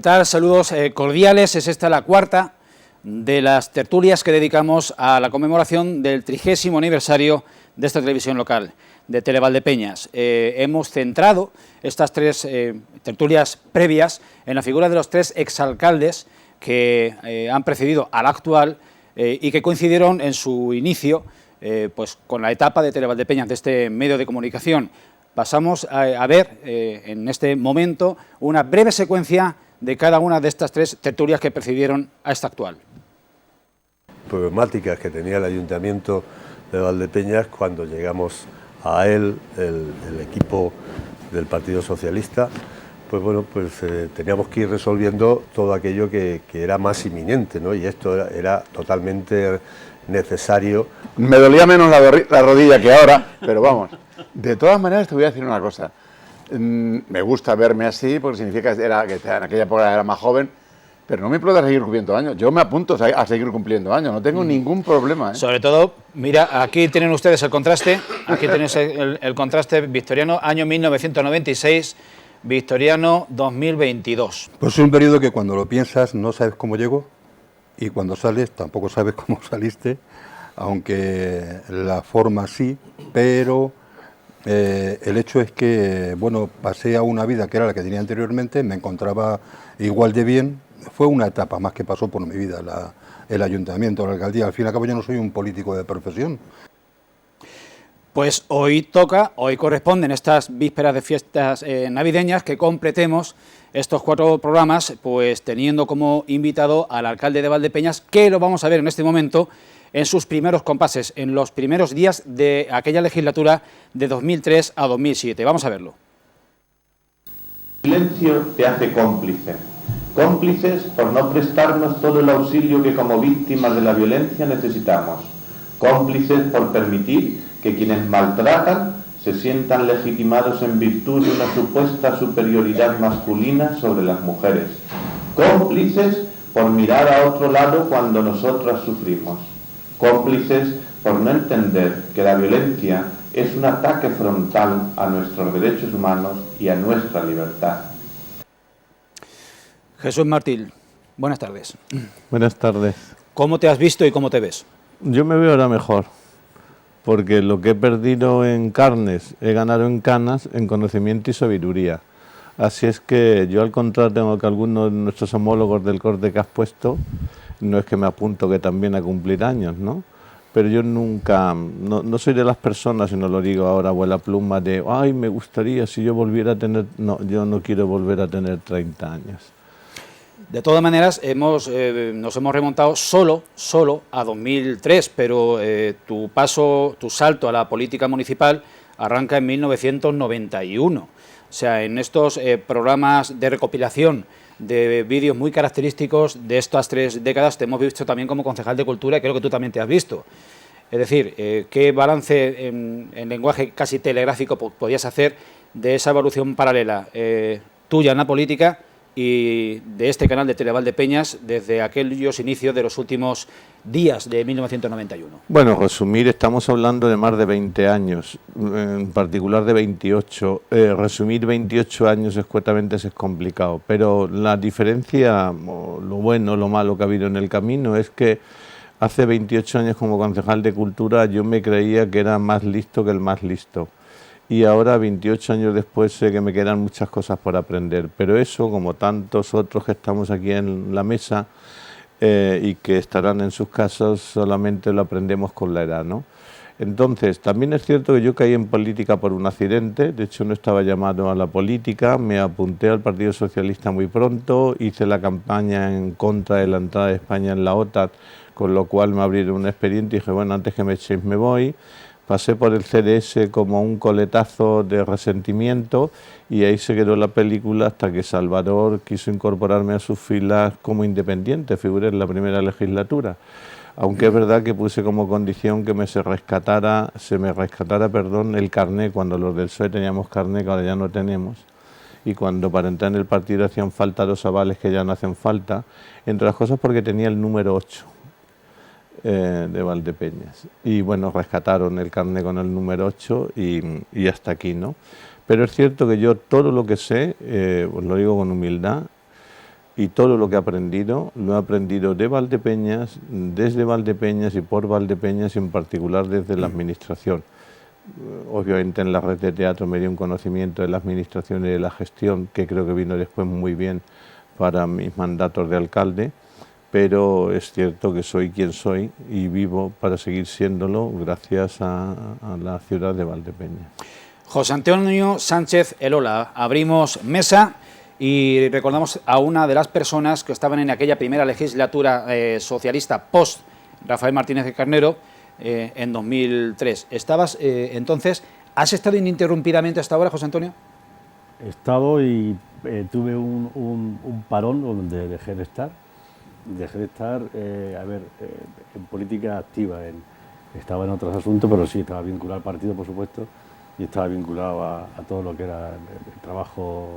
¿Qué tal? Saludos cordiales. Es esta la cuarta de las tertulias que dedicamos a la conmemoración del 30º aniversario de esta televisión local, de Televaldepeñas. Hemos centrado estas tres tertulias previas en la figura de los tres exalcaldes que han precedido al actual y que coincidieron en su inicio pues con la etapa de Televaldepeñas, de este medio de comunicación. Pasamos a ver en este momento una breve secuencia de cada una de estas tres tertulias que precedieron a esta actual. Problemáticas que tenía el Ayuntamiento de Valdepeñas cuando llegamos a él, el equipo del Partido Socialista, pues bueno, teníamos que ir resolviendo todo aquello que era más inminente, ¿no? Y esto era totalmente necesario. Me dolía menos la rodilla que ahora, pero vamos, de todas maneras te voy a decir una cosa. Me gusta verme así porque significa que en aquella época era más joven, pero no me importa seguir cumpliendo años. Yo me apunto a seguir cumpliendo años, no tengo ningún problema, ¿eh? Sobre todo, mira, aquí tienen ustedes el contraste, aquí tenéis el contraste victoriano, año 1996, victoriano 2022. Pues es un periodo que cuando lo piensas no sabes cómo llegó y cuando sales tampoco sabes cómo saliste, aunque la forma sí, pero el hecho es que, bueno, pasé a una vida que era la que tenía anteriormente, me encontraba igual de bien. Fue una etapa más que pasó por mi vida, el ayuntamiento, la alcaldía. Al fin y al cabo yo no soy un político de profesión. Pues hoy corresponde en estas vísperas de fiestas navideñas que completemos estos 4 programas, pues teniendo como invitado al alcalde de Valdepeñas, que lo vamos a ver en este momento en sus primeros compases, en los primeros días de aquella legislatura de 2003 a 2007. Vamos a verlo. El silencio te hace cómplice. Cómplices por no prestarnos todo el auxilio que como víctimas de la violencia necesitamos. Cómplices por permitir que quienes maltratan se sientan legitimados en virtud de una supuesta superioridad masculina sobre las mujeres. Cómplices por mirar a otro lado cuando nosotras sufrimos. Cómplices por no entender que la violencia es un ataque frontal a nuestros derechos humanos y a nuestra libertad. Jesús Martín, buenas tardes. Buenas tardes. ¿Cómo te has visto y cómo te ves? Yo me veo ahora mejor, porque lo que he perdido en carnes he ganado en canas, en conocimiento y sabiduría. Así es que yo, al contrario, tengo que algunos de nuestros homólogos del corte que has puesto, no es que me apunto que también a cumplir años, ¿no? Pero yo nunca, no soy de las personas, y no lo digo ahora, abuela pluma, de ay, me gustaría si yo volviera a tener... No, yo no quiero volver a tener 30 años. De todas maneras, nos hemos remontado solo a 2003, pero tu salto a la política municipal arranca en 1991. O sea, en estos programas de recopilación de vídeos muy característicos de estas 3 décadas te hemos visto también como concejal de Cultura, y creo que tú también te has visto. Es decir, ¿qué balance en lenguaje casi telegráfico podías hacer de esa evolución paralela tuya en la política y de este canal de Televaldepeñas desde aquellos inicios de los últimos días de 1991? Bueno, resumir, estamos hablando de más de 20 años, en particular de 28. Resumir 28 años escuetamente es complicado, pero la diferencia, o lo bueno, lo malo que ha habido en el camino es que hace 28 años como concejal de Cultura yo me creía que era más listo que el más listo. Y ahora, 28 años después, sé que me quedan muchas cosas por aprender. Pero eso, como tantos otros que estamos aquí en la mesa y que estarán en sus casas, solamente lo aprendemos con la edad, ¿no? Entonces, también es cierto que yo caí en política por un accidente. De hecho, no estaba llamado a la política. Me apunté al Partido Socialista muy pronto. Hice la campaña en contra de la entrada de España en la OTAN, con lo cual me abrieron un expediente y dije, bueno, antes que me echéis me voy. Pasé por el CDS como un coletazo de resentimiento y ahí se quedó la película hasta que Salvador quiso incorporarme a sus filas como independiente, figuré en la primera legislatura. Aunque es verdad que puse como condición que se me rescatara el carné, cuando los del PSOE teníamos carné que ahora ya no tenemos, y cuando para entrar en el partido hacían falta 2 avales que ya no hacen falta, entre las cosas porque tenía el número 8. De Valdepeñas. Y bueno, rescataron el carné con el número 8 y hasta aquí, ¿no? Pero es cierto que yo todo lo que sé, os lo digo con humildad, y todo lo que he aprendido, lo he aprendido de Valdepeñas, desde Valdepeñas y por Valdepeñas, y en particular desde la administración. Obviamente en la red de teatro me dio un conocimiento de la administración y de la gestión, que creo que vino después muy bien para mis mandatos de alcalde, pero es cierto que soy quien soy y vivo para seguir siéndolo gracias a la ciudad de Valdepeñas. José Antonio Sánchez Elola, abrimos mesa y recordamos a una de las personas que estaban en aquella primera legislatura socialista post Rafael Martínez de Carnero en 2003. ¿Estabas entonces, has estado ininterrumpidamente hasta ahora, José Antonio? He estado y tuve un parón donde dejé de estar. En política activa. Estaba en otros asuntos, pero sí, estaba vinculado al partido, por supuesto, y estaba vinculado a todo lo que era el trabajo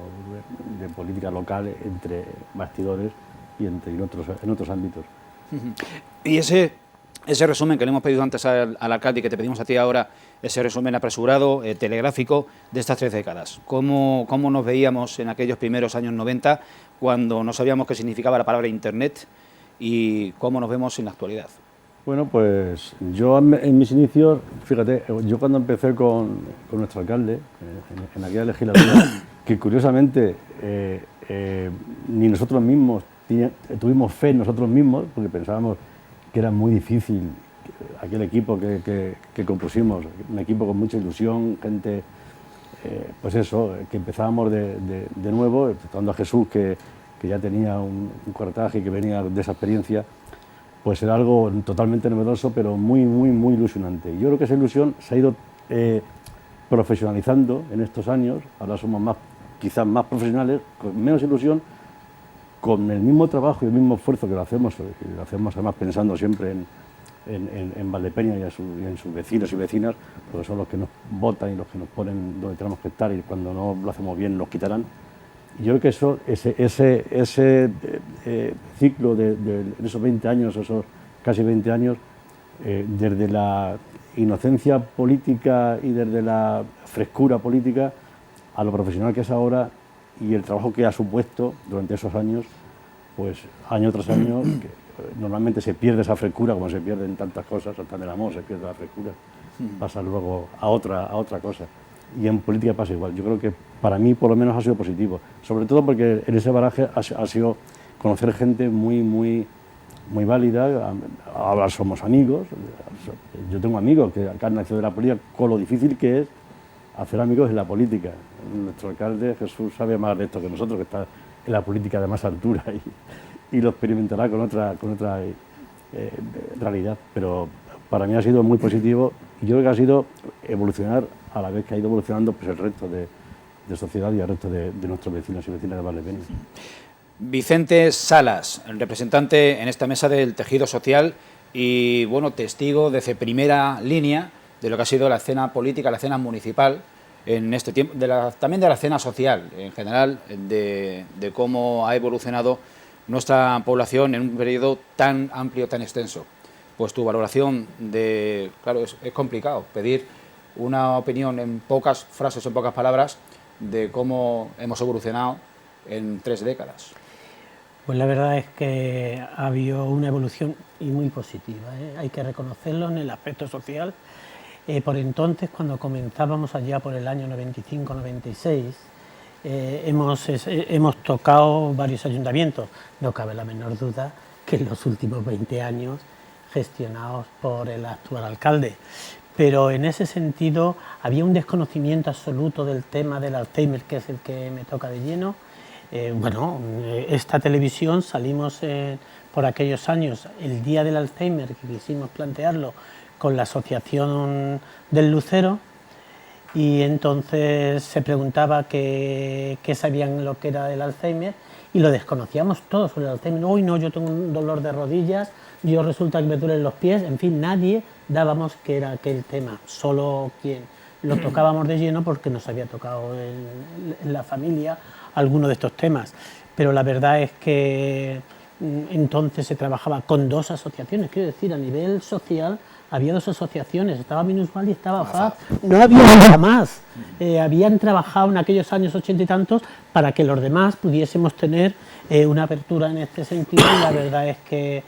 de política local entre bastidores y en otros ámbitos. Y ese resumen que le hemos pedido antes al alcalde y que te pedimos a ti ahora, ese resumen apresurado, telegráfico, de estas 3 décadas. ¿Cómo nos veíamos en aquellos primeros años 90, cuando no sabíamos qué significaba la palabra Internet, y cómo nos vemos en la actualidad? Bueno, pues yo en mis inicios, fíjate, yo cuando empecé con nuestro alcalde, en aquella legislatura, que curiosamente ni nosotros mismos tuvimos fe en nosotros mismos, porque pensábamos que era muy difícil aquel equipo que compusimos, un equipo con mucha ilusión, gente, pues eso, que empezábamos de nuevo, tratando a Jesús, que ya tenía un cortaje y que venía de esa experiencia, pues era algo totalmente novedoso, pero muy, muy, muy ilusionante. Y yo creo que esa ilusión se ha ido profesionalizando en estos años. Ahora somos quizás más profesionales, con menos ilusión, con el mismo trabajo y el mismo esfuerzo que lo hacemos además pensando siempre en Valdepeñas y en sus vecinos y vecinas, porque son los que nos votan y los que nos ponen donde tenemos que estar, y cuando no lo hacemos bien nos quitarán. Y yo creo que ese ciclo de esos 20 años, esos casi 20 años, desde la inocencia política y desde la frescura política a lo profesional que es ahora, y el trabajo que ha supuesto durante esos años, pues año tras año, que normalmente se pierde esa frescura, como se pierden tantas cosas, hasta en el amor se pierde la frescura, pasa luego a otra cosa. Y en política pasa igual. Yo creo que para mí por lo menos ha sido positivo, sobre todo porque en ese baraje ha sido conocer gente muy, muy, muy válida. Ahora somos amigos, yo tengo amigos que han nacido de la política, con lo difícil que es hacer amigos en la política. Nuestro alcalde Jesús sabe más de esto que nosotros, que está en la política de más altura y lo experimentará con otra realidad. Pero para mí ha sido muy positivo, y yo creo que ha sido evolucionar a la vez que ha ido evolucionando pues el resto de sociedad y el resto de nuestros vecinos y vecinas de Valdepeñas. Vicente Salas, el representante en esta mesa del tejido social y bueno, testigo desde primera línea de lo que ha sido la escena política, la escena municipal en este tiempo, también de la escena social en general, de cómo ha evolucionado nuestra población en un periodo tan amplio, tan extenso. Pues tu valoración claro, es complicado pedir una opinión en pocas frases, en pocas palabras, de cómo hemos evolucionado en 3 décadas. Pues la verdad es que ha habido una evolución y muy positiva, hay que reconocerlo en el aspecto social. Por entonces, cuando comenzábamos allá por el año 95-96, hemos tocado varios ayuntamientos. No cabe la menor duda que en los últimos 20 años gestionados por el actual alcalde. Pero en ese sentido había un desconocimiento absoluto del tema del Alzheimer, que es el que me toca de lleno. Esta televisión salimos por aquellos años, el día del Alzheimer, que quisimos plantearlo con la Asociación del Lucero, y entonces se preguntaba qué sabían lo que era el Alzheimer, y lo desconocíamos todos sobre el Alzheimer. Uy, no, yo tengo un dolor de rodillas, yo resulta que me duelen los pies, en fin, nadie dábamos que era aquel tema, solo quien lo tocábamos de lleno porque nos había tocado en la familia alguno de estos temas. Pero la verdad es que entonces se trabajaba con 2 asociaciones, quiero decir, a nivel social había 2 asociaciones, estaba Minusval y estaba FAD, no había nada más. Habían trabajado en aquellos años 80 y tantos para que los demás pudiésemos tener una apertura en este sentido, y la verdad es que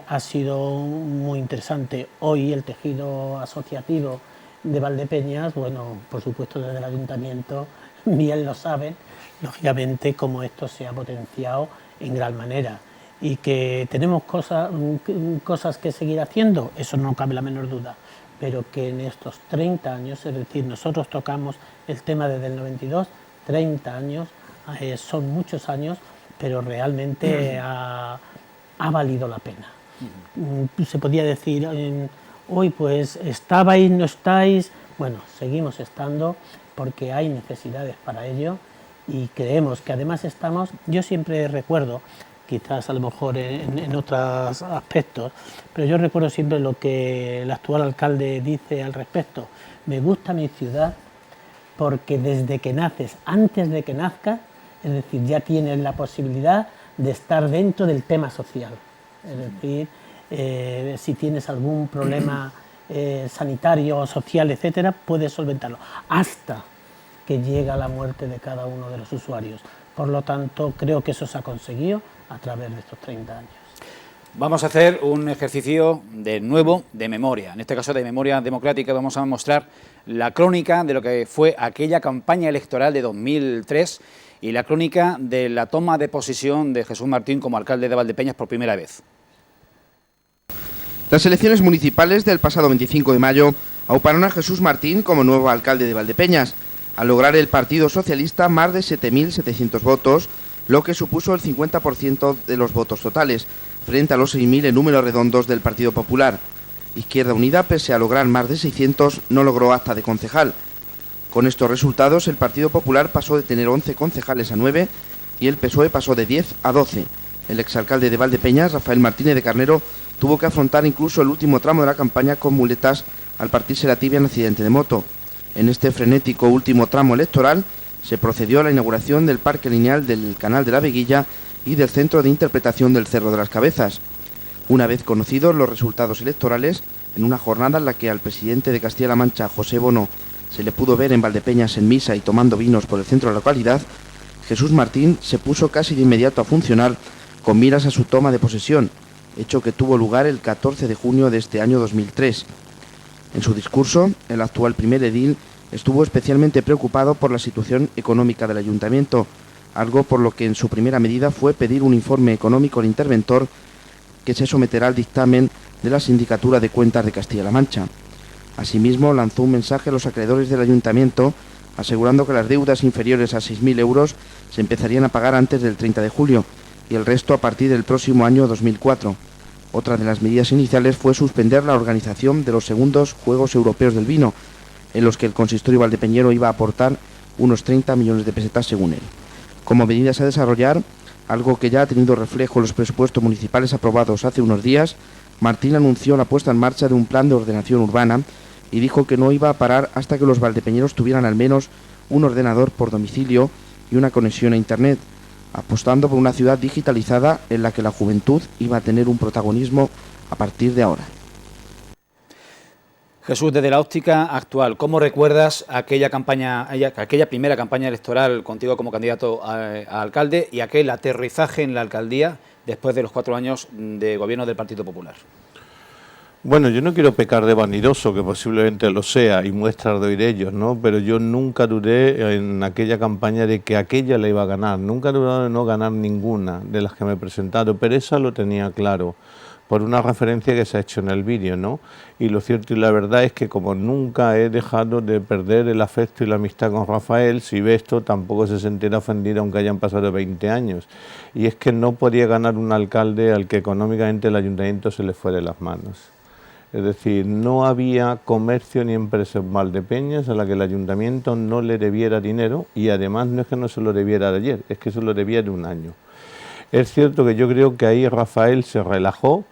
ha sido muy interesante. Hoy el tejido asociativo de Valdepeñas, bueno, por supuesto desde el ayuntamiento bien lo saben, lógicamente como esto se ha potenciado en gran manera, y que tenemos cosas que seguir haciendo, eso no cabe la menor duda, pero que en estos 30 años, es decir, nosotros tocamos el tema desde el 92, 30 años, son muchos años, pero realmente ha valido la pena. Se podía decir, hoy pues estabais, no estáis, bueno, seguimos estando porque hay necesidades para ello, y creemos que además estamos, yo siempre recuerdo, quizás a lo mejor en otros aspectos, pero yo recuerdo siempre lo que el actual alcalde dice al respecto: me gusta mi ciudad porque desde que naces, antes de que nazcas, es decir, ya tienes la posibilidad de estar dentro del tema social. Es decir, si tienes algún problema sanitario, social, etcétera, puedes solventarlo hasta que llega la muerte de cada uno de los usuarios. Por lo tanto, creo que eso se ha conseguido a través de estos 30 años. Vamos a hacer un ejercicio de nuevo de memoria, en este caso de memoria democrática. Vamos a mostrar la crónica de lo que fue aquella campaña electoral de 2003 y la crónica de la toma de posesión de Jesús Martín como alcalde de Valdepeñas por primera vez. Las elecciones municipales del pasado 25 de mayo auparon a Jesús Martín como nuevo alcalde de Valdepeñas, al lograr el Partido Socialista más de 7.700 votos, lo que supuso el 50% de los votos totales, frente a los 6.000 en números redondos del Partido Popular. Izquierda Unida, pese a lograr más de 600, no logró acta de concejal. Con estos resultados, el Partido Popular pasó de tener 11 concejales a 9 y el PSOE pasó de 10 a 12. El exalcalde de Valdepeñas, Rafael Martínez de Carnero, tuvo que afrontar incluso el último tramo de la campaña con muletas al partirse la tibia en accidente de moto. En este frenético último tramo electoral se procedió a la inauguración del parque lineal del Canal de la Veguilla y del Centro de Interpretación del Cerro de las Cabezas. Una vez conocidos los resultados electorales, en una jornada en la que al presidente de Castilla-La Mancha, José Bono, se le pudo ver en Valdepeñas en misa y tomando vinos por el centro de la localidad, Jesús Martín se puso casi de inmediato a funcionar con miras a su toma de posesión, hecho que tuvo lugar el 14 de junio de este año 2003. En su discurso, el actual primer edil estuvo especialmente preocupado por la situación económica del ayuntamiento, algo por lo que en su primera medida fue pedir un informe económico al interventor que se someterá al dictamen de la Sindicatura de Cuentas de Castilla-La Mancha. Asimismo, lanzó un mensaje a los acreedores del ayuntamiento asegurando que las deudas inferiores a 6.000 euros se empezarían a pagar antes del 30 de julio y el resto a partir del próximo año 2004. Otra de las medidas iniciales fue suspender la organización de los segundos Juegos Europeos del Vino, en los que el consistorio valdepeñero iba a aportar unos 30 millones de pesetas según él. Como medidas a desarrollar, algo que ya ha tenido reflejo en los presupuestos municipales aprobados hace unos días, Martín anunció la puesta en marcha de un plan de ordenación urbana y dijo que no iba a parar hasta que los valdepeñeros tuvieran al menos un ordenador por domicilio y una conexión a Internet, apostando por una ciudad digitalizada en la que la juventud iba a tener un protagonismo a partir de ahora. Jesús, desde la óptica actual, ¿cómo recuerdas aquella primera campaña electoral contigo como candidato a alcalde y aquel aterrizaje en la alcaldía después de los 4 años de gobierno del Partido Popular? Bueno, yo no quiero pecar de vanidoso, que posiblemente lo sea, y muestras de oír ellos, ¿no? Pero yo nunca dudé en aquella campaña de que aquella la iba a ganar. Nunca he dudado de no ganar ninguna de las que me he presentado, pero esa lo tenía claro, por una referencia que se ha hecho en el vídeo, ¿no? Y lo cierto y la verdad es que como nunca he dejado de perder el afecto y la amistad con Rafael, si ve esto tampoco se sentirá ofendido aunque hayan pasado 20 años. Y es que no podía ganar un alcalde al que económicamente el ayuntamiento se le fuera de las manos. Es decir, no había comercio ni empresa en Valdepeñas a la que el ayuntamiento no le debiera dinero, y además no es que no se lo debiera de ayer, es que se lo debía de un año. Es cierto que yo creo que ahí Rafael se relajó,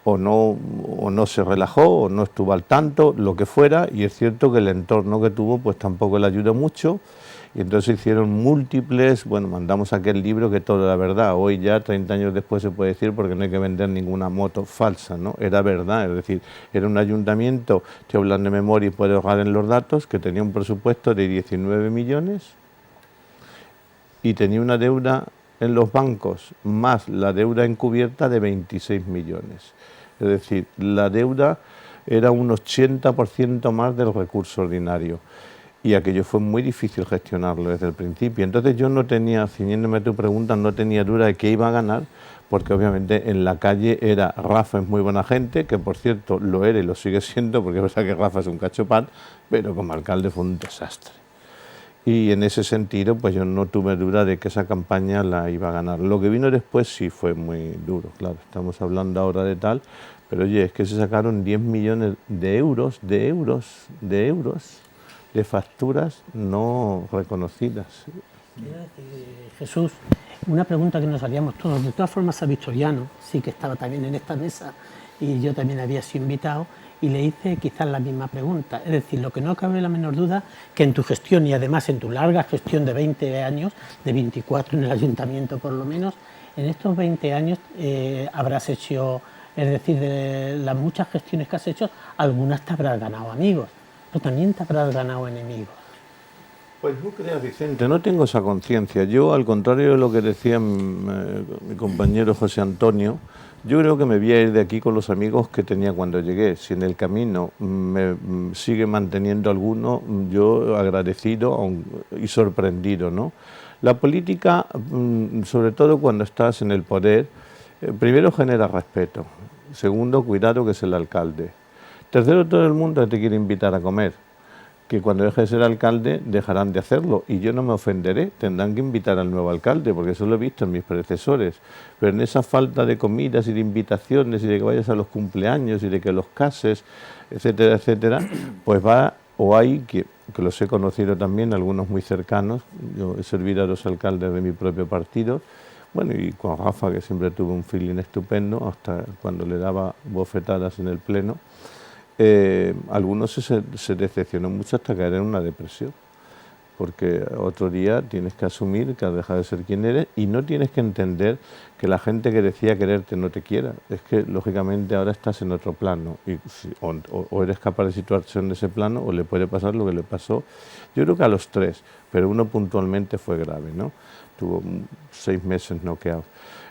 o no se relajó, o no estuvo al tanto, lo que fuera, y es cierto que el entorno que tuvo pues tampoco le ayudó mucho, Y entonces hicieron múltiples, bueno, mandamos aquel libro que todo era verdad. Hoy ya, 30 años después, se puede decir porque no hay que vender ninguna moto falsa, ¿no? Era verdad, es decir, era un ayuntamiento, estoy hablando de memoria y puedo ahogar en los datos, que tenía un presupuesto de 19 millones y tenía una deuda en los bancos, más la deuda encubierta de 26 millones. Es decir, la deuda era un 80% más del recurso ordinario. Y aquello fue muy difícil gestionarlo desde el principio. Entonces yo no tenía, ciñéndome a tu pregunta, no tenía duda de que iba a ganar, porque obviamente en la calle era Rafa es muy buena gente, que por cierto lo era y lo sigue siendo, porque es verdad que Rafa es un cachopán, pero como alcalde fue un desastre. Y en ese sentido, pues yo no tuve duda de que esa campaña la iba a ganar. Lo que vino después sí fue muy duro, claro, estamos hablando ahora de tal, pero oye, es que se sacaron 10 millones de euros, de facturas no reconocidas. Jesús, una pregunta que nos haríamos todos. De todas formas, a Victoriano sí que estaba también en esta mesa y yo también había sido invitado y le hice quizás la misma pregunta. Es decir, lo que no cabe la menor duda que en tu gestión y además en tu larga gestión de 20 años, de 24 en el ayuntamiento por lo menos, en estos 20 años habrás hecho, es decir, de las muchas gestiones que has hecho, algunas te habrás ganado amigos, pero también te habrás ganado enemigos. Pues no creas, Vicente, no tengo esa conciencia. Yo, al contrario de lo que decía mi compañero José Antonio, yo creo que me voy a ir de aquí con los amigos que tenía cuando llegué. Si en el camino me sigue manteniendo alguno, yo agradecido y sorprendido, ¿no? La política, sobre todo cuando estás en el poder, primero genera respeto. Segundo, cuidado que es el alcalde. Tercero, todo el mundo te quiere invitar a comer, que cuando deje de ser alcalde dejarán de hacerlo y yo no me ofenderé, tendrán que invitar al nuevo alcalde, porque eso lo he visto en mis predecesores, pero en esa falta de comidas y de invitaciones y de que vayas a los cumpleaños y de que los cases, etcétera, etcétera, pues va, o hay, que los he conocido también, algunos muy cercanos, yo he servido a los alcaldes de mi propio partido, bueno, y con Rafa, que siempre tuve un feeling estupendo, hasta cuando le daba bofetadas en el pleno, algunos se decepcionó mucho hasta caer en una depresión, porque otro día tienes que asumir que has dejado de ser quien eres y no tienes que entender que la gente que decía quererte no te quiera. Es que lógicamente ahora estás en otro plano y o eres capaz de situarse en ese plano o le puede pasar lo que le pasó, yo creo que a los tres, pero uno puntualmente fue grave, ¿no? Tuvo 6 meses noqueado.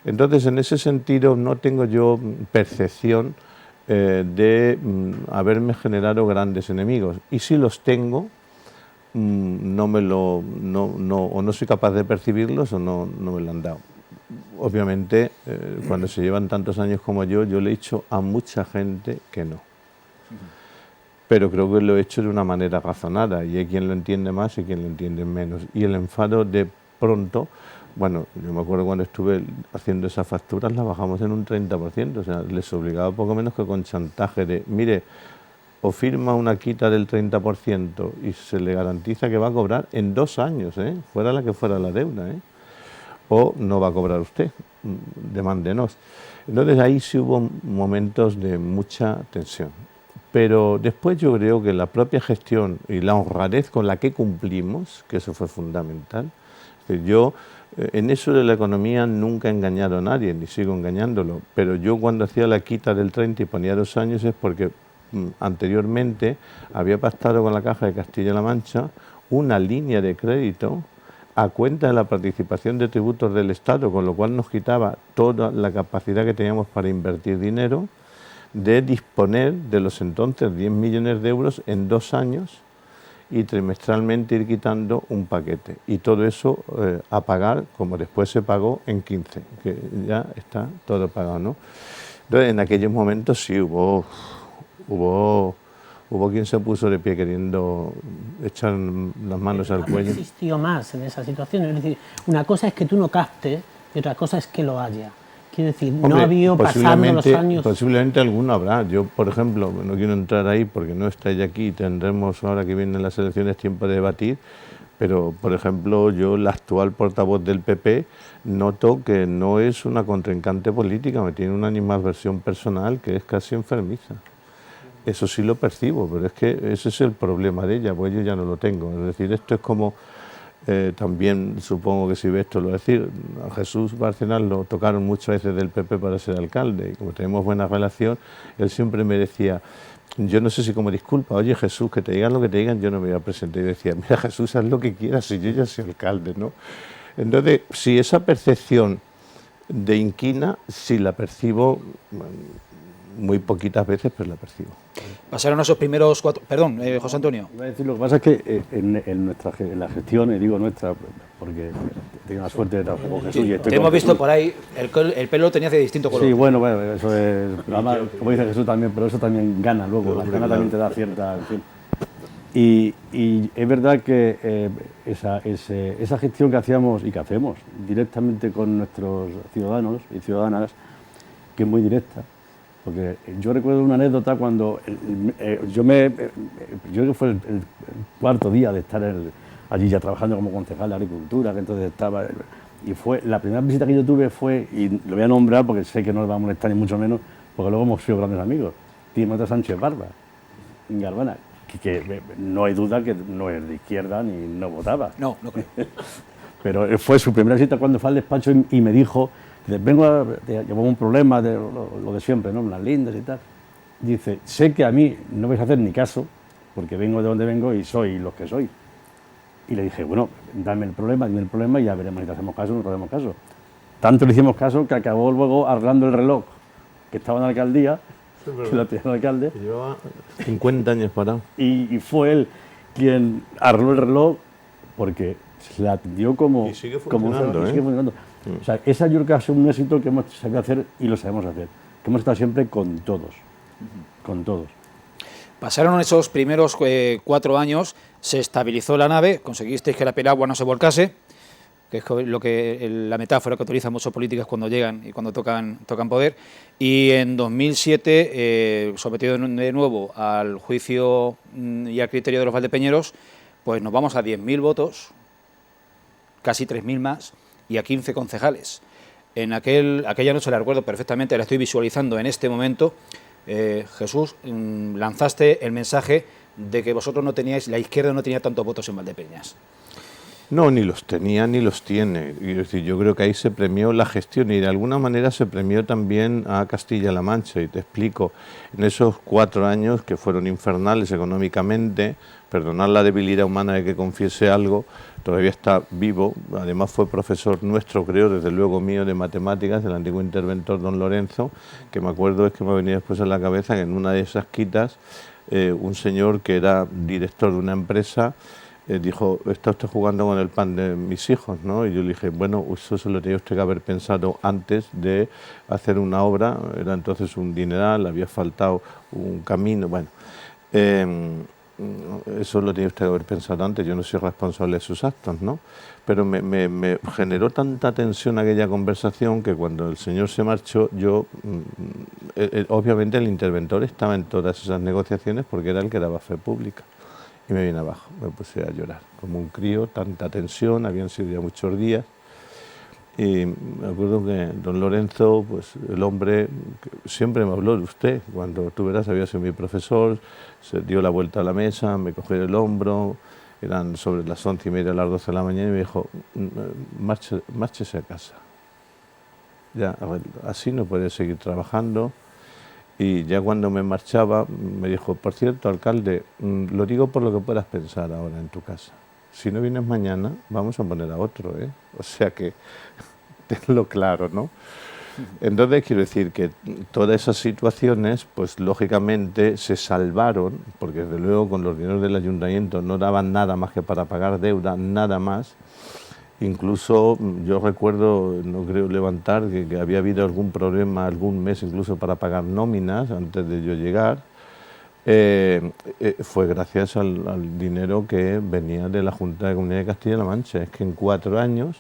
Entonces, en ese sentido no tengo yo percepción de haberme generado grandes enemigos, y si los tengo, o no soy capaz de percibirlos o no me lo han dado. Obviamente, cuando se llevan tantos años como yo le he dicho a mucha gente que no, pero creo que lo he hecho de una manera razonada, y hay quien lo entiende más y quien lo entiende menos, y el enfado de pronto, bueno, yo me acuerdo cuando estuve haciendo esas facturas, las bajamos en un 30%, o sea, les obligaba poco menos que con chantaje de, mire, o firma una quita del 30% y se le garantiza que va a cobrar en 2 años, fuera la que fuera la deuda, o no va a cobrar usted, demándenos. Entonces ahí sí hubo momentos de mucha tensión. Pero después yo creo que la propia gestión y la honradez con la que cumplimos, que eso fue fundamental. Es decir, yo en eso de la economía nunca he engañado a nadie, ni sigo engañándolo, pero yo cuando hacía la quita del 30 y ponía 2 años es porque anteriormente había pactado con la Caja de Castilla-La Mancha una línea de crédito a cuenta de la participación de tributos del Estado, con lo cual nos quitaba toda la capacidad que teníamos para invertir dinero, de disponer de los entonces 10 millones de euros en 2 años y trimestralmente ir quitando un paquete. Y todo eso a pagar, como después se pagó, en 15, que ya está todo pagado, ¿no? Entonces, en aquellos momentos sí hubo quien se puso de pie queriendo echar las manos al cuello. ¿No existió más en esa situación? Es decir, una cosa es que tú no captes y otra cosa es que lo haya. Quiero decir, hombre, no había pasado los años. Posiblemente alguno habrá. Yo, por ejemplo, no quiero entrar ahí porque no estáis aquí, tendremos ahora que vienen las elecciones tiempo de debatir, pero, por ejemplo, yo, la actual portavoz del PP, noto que no es una contrincante política, me tiene una animadversión personal que es casi enfermiza. Eso sí lo percibo, pero es que ese es el problema de ella, pues yo ya no lo tengo. Es decir, esto es como también supongo que si ves esto lo decir, a Jesús Bárcenas lo tocaron muchas veces del PP para ser alcalde, y como tenemos buena relación, él siempre me decía, yo no sé si como disculpa, oye Jesús, que te digan lo que te digan, yo no me voy a presentar. Y decía, mira Jesús, haz lo que quieras y yo ya soy alcalde, ¿no? Entonces, si esa percepción de inquina, sí la percibo, muy poquitas veces, pero la percibo. Pasaron esos primeros 4... Perdón, José Antonio. Iba a decir, lo que pasa es que en la gestión, y digo nuestra, porque tengo la suerte de trabajar con Jesús. Y Te hemos visto por ahí, el pelo lo tenías de distinto color. Sí, bueno, eso es, además, como dice Jesús también, pero eso también gana luego, la gana también te da cierta... En fin. Y es verdad que esa gestión que hacíamos y que hacemos directamente con nuestros ciudadanos y ciudadanas, que es muy directa, porque yo recuerdo una anécdota cuando yo creo que fue el cuarto día de estar allí ya trabajando como concejal de Agricultura, que entonces estaba, y fue la primera visita que yo tuve fue, y lo voy a nombrar porque sé que no le va a molestar ni mucho menos, porque luego hemos sido grandes amigos, Timoteo Sánchez Barba, en Garbana, que no hay duda que no es de izquierda ni no votaba. No creo. Pero fue su primera visita cuando fue al despacho y me dijo, vengo llevaba un problema de lo de siempre, ¿no? Unas lindas y tal. Dice, sé que a mí no vais a hacer ni caso, porque vengo de donde vengo y soy lo que soy. Y le dije, bueno, dime el problema y ya veremos si te hacemos caso o no te hacemos caso. Tanto le hicimos caso que acabó luego arreglando el reloj que estaba en la alcaldía, que lo tenía el alcalde. Que llevaba 50 años parado. Y fue él quien arregló el reloj porque se la atendió como... Y sigue funcionando, sigue funcionando. O sea, esa yo creo que ha sido un éxito que hemos sabido hacer y lo sabemos hacer. Que hemos estado siempre con todos. Con todos. Pasaron esos primeros 4 años, se estabilizó la nave, conseguisteis que la Peragua no se volcase, que es lo que la metáfora que utilizan muchos políticos cuando llegan y cuando tocan poder, y en 2007, sometido de nuevo al juicio y al criterio de los valdepeñeros, pues nos vamos a 10.000 votos, casi 3.000 más, y a 15 concejales. En aquella noche la recuerdo perfectamente, la estoy visualizando en este momento. Jesús, lanzaste el mensaje de que vosotros no teníais, la izquierda no tenía tantos votos en Valdepeñas. No, ni los tenía ni los tiene. Es decir, yo creo que ahí se premió la gestión y de alguna manera se premió también a Castilla-La Mancha. Y te explico, en esos 4 años que fueron infernales económicamente, perdonar la debilidad humana de que confiese algo, todavía está vivo, además fue profesor nuestro, creo, desde luego mío, de matemáticas, del antiguo interventor don Lorenzo, que me acuerdo es que me ha venido después a la cabeza que en una de esas quitas un señor que era director de una empresa dijo, está usted jugando con el pan de mis hijos, ¿no? Y yo le dije, bueno, eso se lo tenía usted que haber pensado antes de hacer una obra, era entonces un dineral, había faltado un camino, bueno, eso lo tenía usted que haber pensado antes, yo no soy responsable de sus actos, ¿no? Pero me generó tanta tensión aquella conversación que cuando el señor se marchó, yo, obviamente el interventor estaba en todas esas negociaciones porque era el que daba fe pública. Y me vine abajo, me puse a llorar, como un crío, tanta tensión, habían sido ya muchos días. Y me acuerdo que don Lorenzo, pues el hombre, que siempre me habló de usted, cuando tú verás, había sido mi profesor, se dio la vuelta a la mesa, me cogió el hombro, eran sobre las 11:30, las 12 de la mañana, y me dijo, márchese a casa. Ya, así no puede seguir trabajando. Y ya cuando me marchaba, me dijo, por cierto, alcalde, lo digo por lo que puedas pensar ahora en tu casa. Si no vienes mañana, vamos a poner a otro, ¿eh? O sea que, tenlo claro, ¿no? Entonces, quiero decir que todas esas situaciones, pues lógicamente se salvaron, porque desde luego con los dineros del ayuntamiento no daban nada más que para pagar deuda, nada más. Incluso yo recuerdo, no creo levantar, que había habido algún problema algún mes incluso para pagar nóminas antes de yo llegar. Fue gracias al dinero que venía de la Junta de Comunidad de Castilla-La Mancha. Es que en 4 años,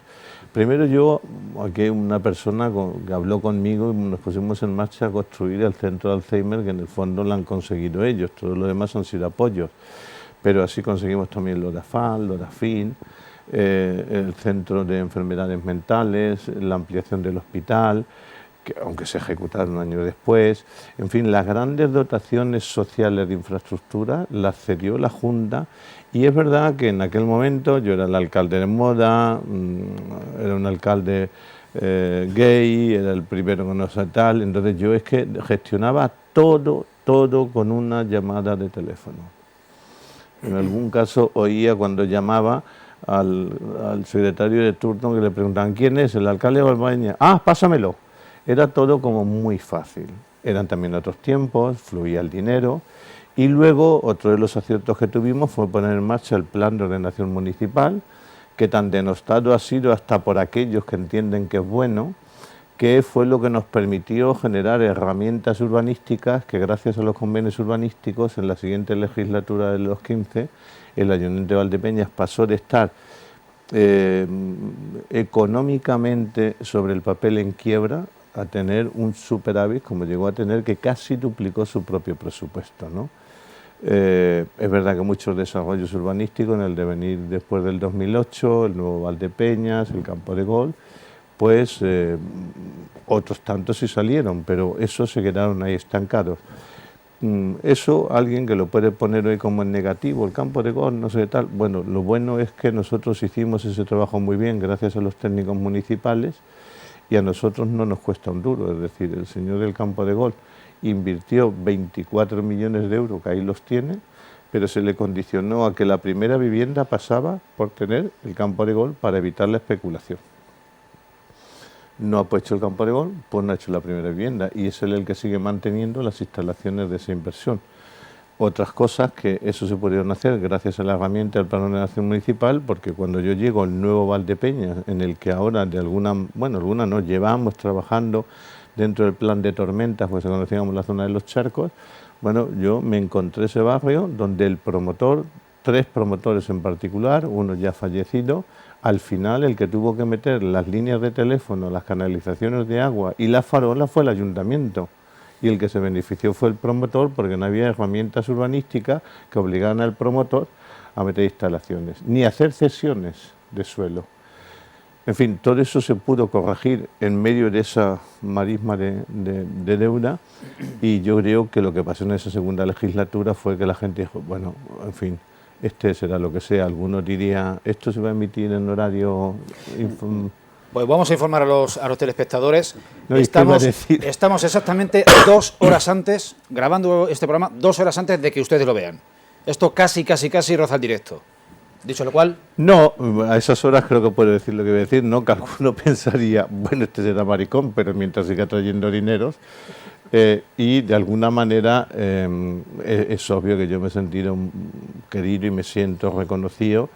primero yo, aquí una persona que habló conmigo y nos pusimos en marcha a construir el centro de Alzheimer, que en el fondo lo han conseguido ellos, todo lo demás han sido apoyos. Pero así conseguimos también Lorafal, Lorafin, el centro de enfermedades mentales, la ampliación del hospital, aunque se ejecutaron un año después. En fin, las grandes dotaciones sociales de infraestructura las cedió la Junta, y es verdad que en aquel momento yo era el alcalde de moda, era un alcalde gay, era el primero con nosotros tal, entonces yo es que gestionaba todo con una llamada de teléfono. En algún caso oía cuando llamaba al secretario de turno que le preguntaban ¿quién es? El alcalde de Valdepeñas. Ah, pásamelo. Era todo como muy fácil. Eran también otros tiempos, fluía el dinero. Y luego otro de los aciertos que tuvimos fue poner en marcha el plan de ordenación municipal, que tan denostado ha sido hasta por aquellos que entienden que es bueno, que fue lo que nos permitió generar herramientas urbanísticas que, gracias a los convenios urbanísticos, en la siguiente legislatura de los 15, el Ayuntamiento de Valdepeñas pasó de estar económicamente sobre el papel en quiebra a tener un superávit, como llegó a tener, que casi duplicó su propio presupuesto, ¿no? Es verdad que muchos desarrollos urbanísticos en el devenir después del 2008, el nuevo Valdepeñas, el Campo de Gol, pues otros tantos sí salieron, pero esos se quedaron ahí estancados. Eso alguien que lo puede poner hoy como en negativo, el Campo de Gol, no sé tal. Bueno, lo bueno es que nosotros hicimos ese trabajo muy bien gracias a los técnicos municipales, y a nosotros no nos cuesta un duro. Es decir, el señor del Campo de Gol invirtió 24 millones de euros, que ahí los tiene, pero se le condicionó a que la primera vivienda pasaba por tener el Campo de Gol para evitar la especulación. No ha puesto el Campo de Gol, pues no ha hecho la primera vivienda, y es él el que sigue manteniendo las instalaciones de esa inversión. Otras cosas que eso se pudieron hacer gracias a la herramienta del Plan de Ordenación Municipal, porque cuando yo llego al nuevo Valdepeñas, en el que ahora de alguna nos llevamos trabajando dentro del plan de tormentas, pues se conocía como la zona de los charcos, bueno, yo me encontré ese barrio donde el promotor, 3 promotores en particular, uno ya fallecido, al final el que tuvo que meter las líneas de teléfono, las canalizaciones de agua y las farolas fue el ayuntamiento. Y el que se benefició fue el promotor, porque no había herramientas urbanísticas que obligaran al promotor a meter instalaciones, ni a hacer cesiones de suelo. En fin, todo eso se pudo corregir en medio de esa marisma de deuda, y yo creo que lo que pasó en esa segunda legislatura fue que la gente dijo, bueno, en fin, este será lo que sea. Algunos dirían, esto se va a emitir en horario... Pues vamos a informar a los telespectadores. No, Estamos exactamente 2 horas antes, grabando este programa, 2 horas antes de que ustedes lo vean. Esto casi roza el directo. Dicho lo cual... No, a esas horas creo que puedo decir lo que voy a decir, no, que alguno pensaría, bueno, este será maricón, pero mientras siga trayendo dineros, y de alguna manera es obvio que yo me he sentido querido y me siento reconocido,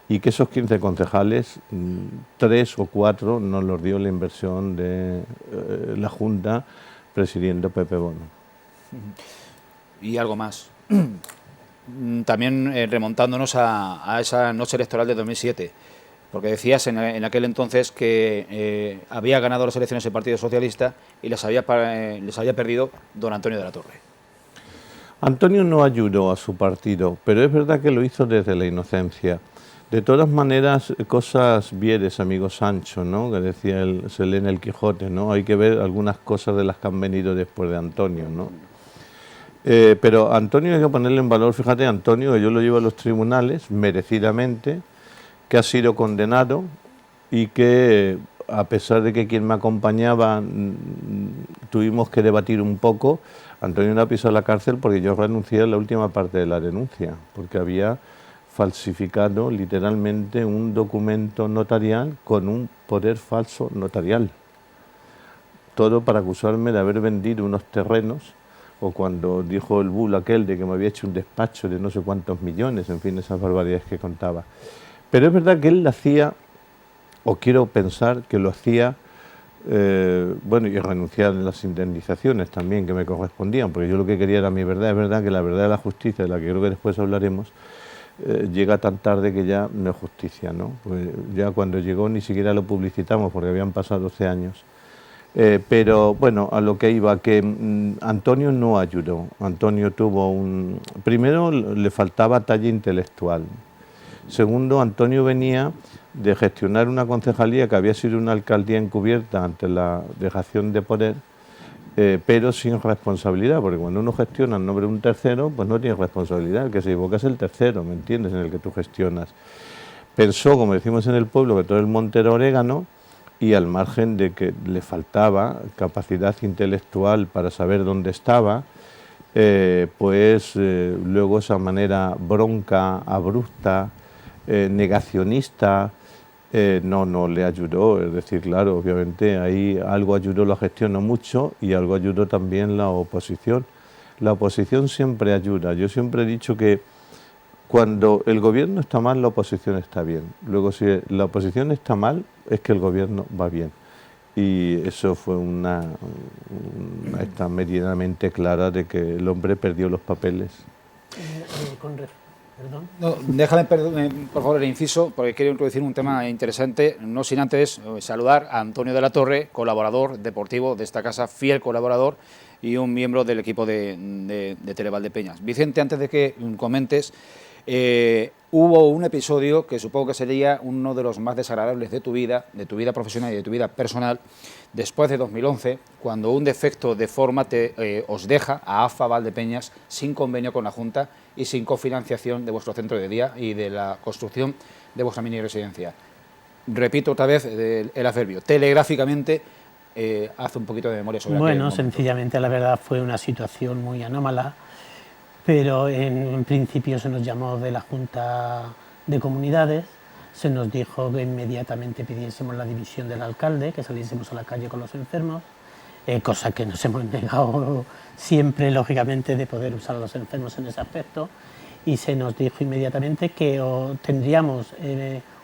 y que esos 15 concejales, 3 o 4 nos los dio la inversión de la Junta presidiendo Pepe Bono. Y algo más. También remontándonos a esa noche electoral de 2007, porque decías en aquel entonces que había ganado las elecciones el Partido Socialista y les había perdido don Antonio de la Torre. Antonio no ayudó a su partido, pero es verdad que lo hizo desde la inocencia. De todas maneras, cosas vieres, amigo Sancho, ¿no? Que decía se lee en el Quijote, ¿no? Hay que ver algunas cosas de las que han venido después de Antonio, ¿no? Pero Antonio hay que ponerle en valor, fíjate, Antonio, que yo lo llevo a los tribunales, merecidamente, que ha sido condenado y que, a pesar de que quien me acompañaba tuvimos que debatir un poco, Antonio no ha pisado la cárcel porque yo renuncié a la última parte de la denuncia, porque había falsificado literalmente un documento notarial con un poder falso notarial. Todo para acusarme de haber vendido unos terrenos, o cuando dijo el bulo aquel de que me había hecho un despacho de no sé cuántos millones, en fin, esas barbaridades que contaba. Pero es verdad que él lo hacía, o quiero pensar que lo hacía, bueno, y renunciar a las indemnizaciones también que me correspondían, porque yo lo que quería era mi verdad. Es verdad que la verdad de la justicia, de la que creo que después hablaremos, llega tan tarde que ya no es justicia, ¿no? Pues ya cuando llegó ni siquiera lo publicitamos porque habían pasado 12 años. Pero bueno, a lo que iba, que Antonio no ayudó. Antonio tuvo primero le faltaba talla intelectual. Segundo, Antonio venía de gestionar una concejalía que había sido una alcaldía encubierta ante la dejación de poder, pero sin responsabilidad, porque cuando uno gestiona en nombre de un tercero, pues no tiene responsabilidad, el que se equivoca es el tercero, ¿me entiendes?, en el que tú gestionas. Pensó, como decimos en el pueblo, que todo el monte era orégano, y al margen de que le faltaba capacidad intelectual para saber dónde estaba, luego esa manera bronca, abrupta, negacionista, no le ayudó. Es decir, claro, obviamente ahí algo ayudó la gestión, no mucho, y algo ayudó también la oposición. La oposición siempre ayuda. Yo siempre he dicho que cuando el gobierno está mal, la oposición está bien. Luego, si la oposición está mal, es que el gobierno va bien. Y eso fue está medianamente clara de que el hombre perdió los papeles. Perdón. No, déjame, por favor, el inciso, porque quiero introducir un tema interesante, no sin antes saludar a Antonio de la Torre, colaborador deportivo de esta casa, fiel colaborador y un miembro del equipo de Televaldepeñas. Vicente, antes de que comentes, hubo un episodio que supongo que sería uno de los más desagradables de tu vida profesional y de tu vida personal, después de 2011, cuando un defecto de forma os deja a AFA Valdepeñas sin convenio con la Junta y sin cofinanciación de vuestro centro de día y de la construcción de vuestra mini residencia. Repito otra vez el adverbio, telegráficamente, hace un poquito de memoria sobre aquel momento. Sencillamente la verdad fue una situación muy anómala, pero en principio se nos llamó de la Junta de Comunidades, se nos dijo que inmediatamente pidiésemos la dimisión del alcalde, que saliésemos a la calle con los enfermos, cosa que nos hemos negado siempre, lógicamente, de poder usar a los enfermos en ese aspecto, y se nos dijo inmediatamente que tendríamos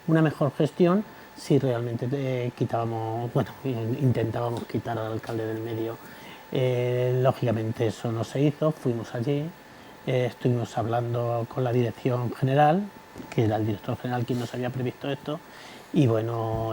una mejor gestión si realmente intentábamos quitar al alcalde del medio. Lógicamente eso no se hizo, fuimos allí, estuvimos hablando con la dirección general, que era el director general quien nos había previsto esto, y bueno,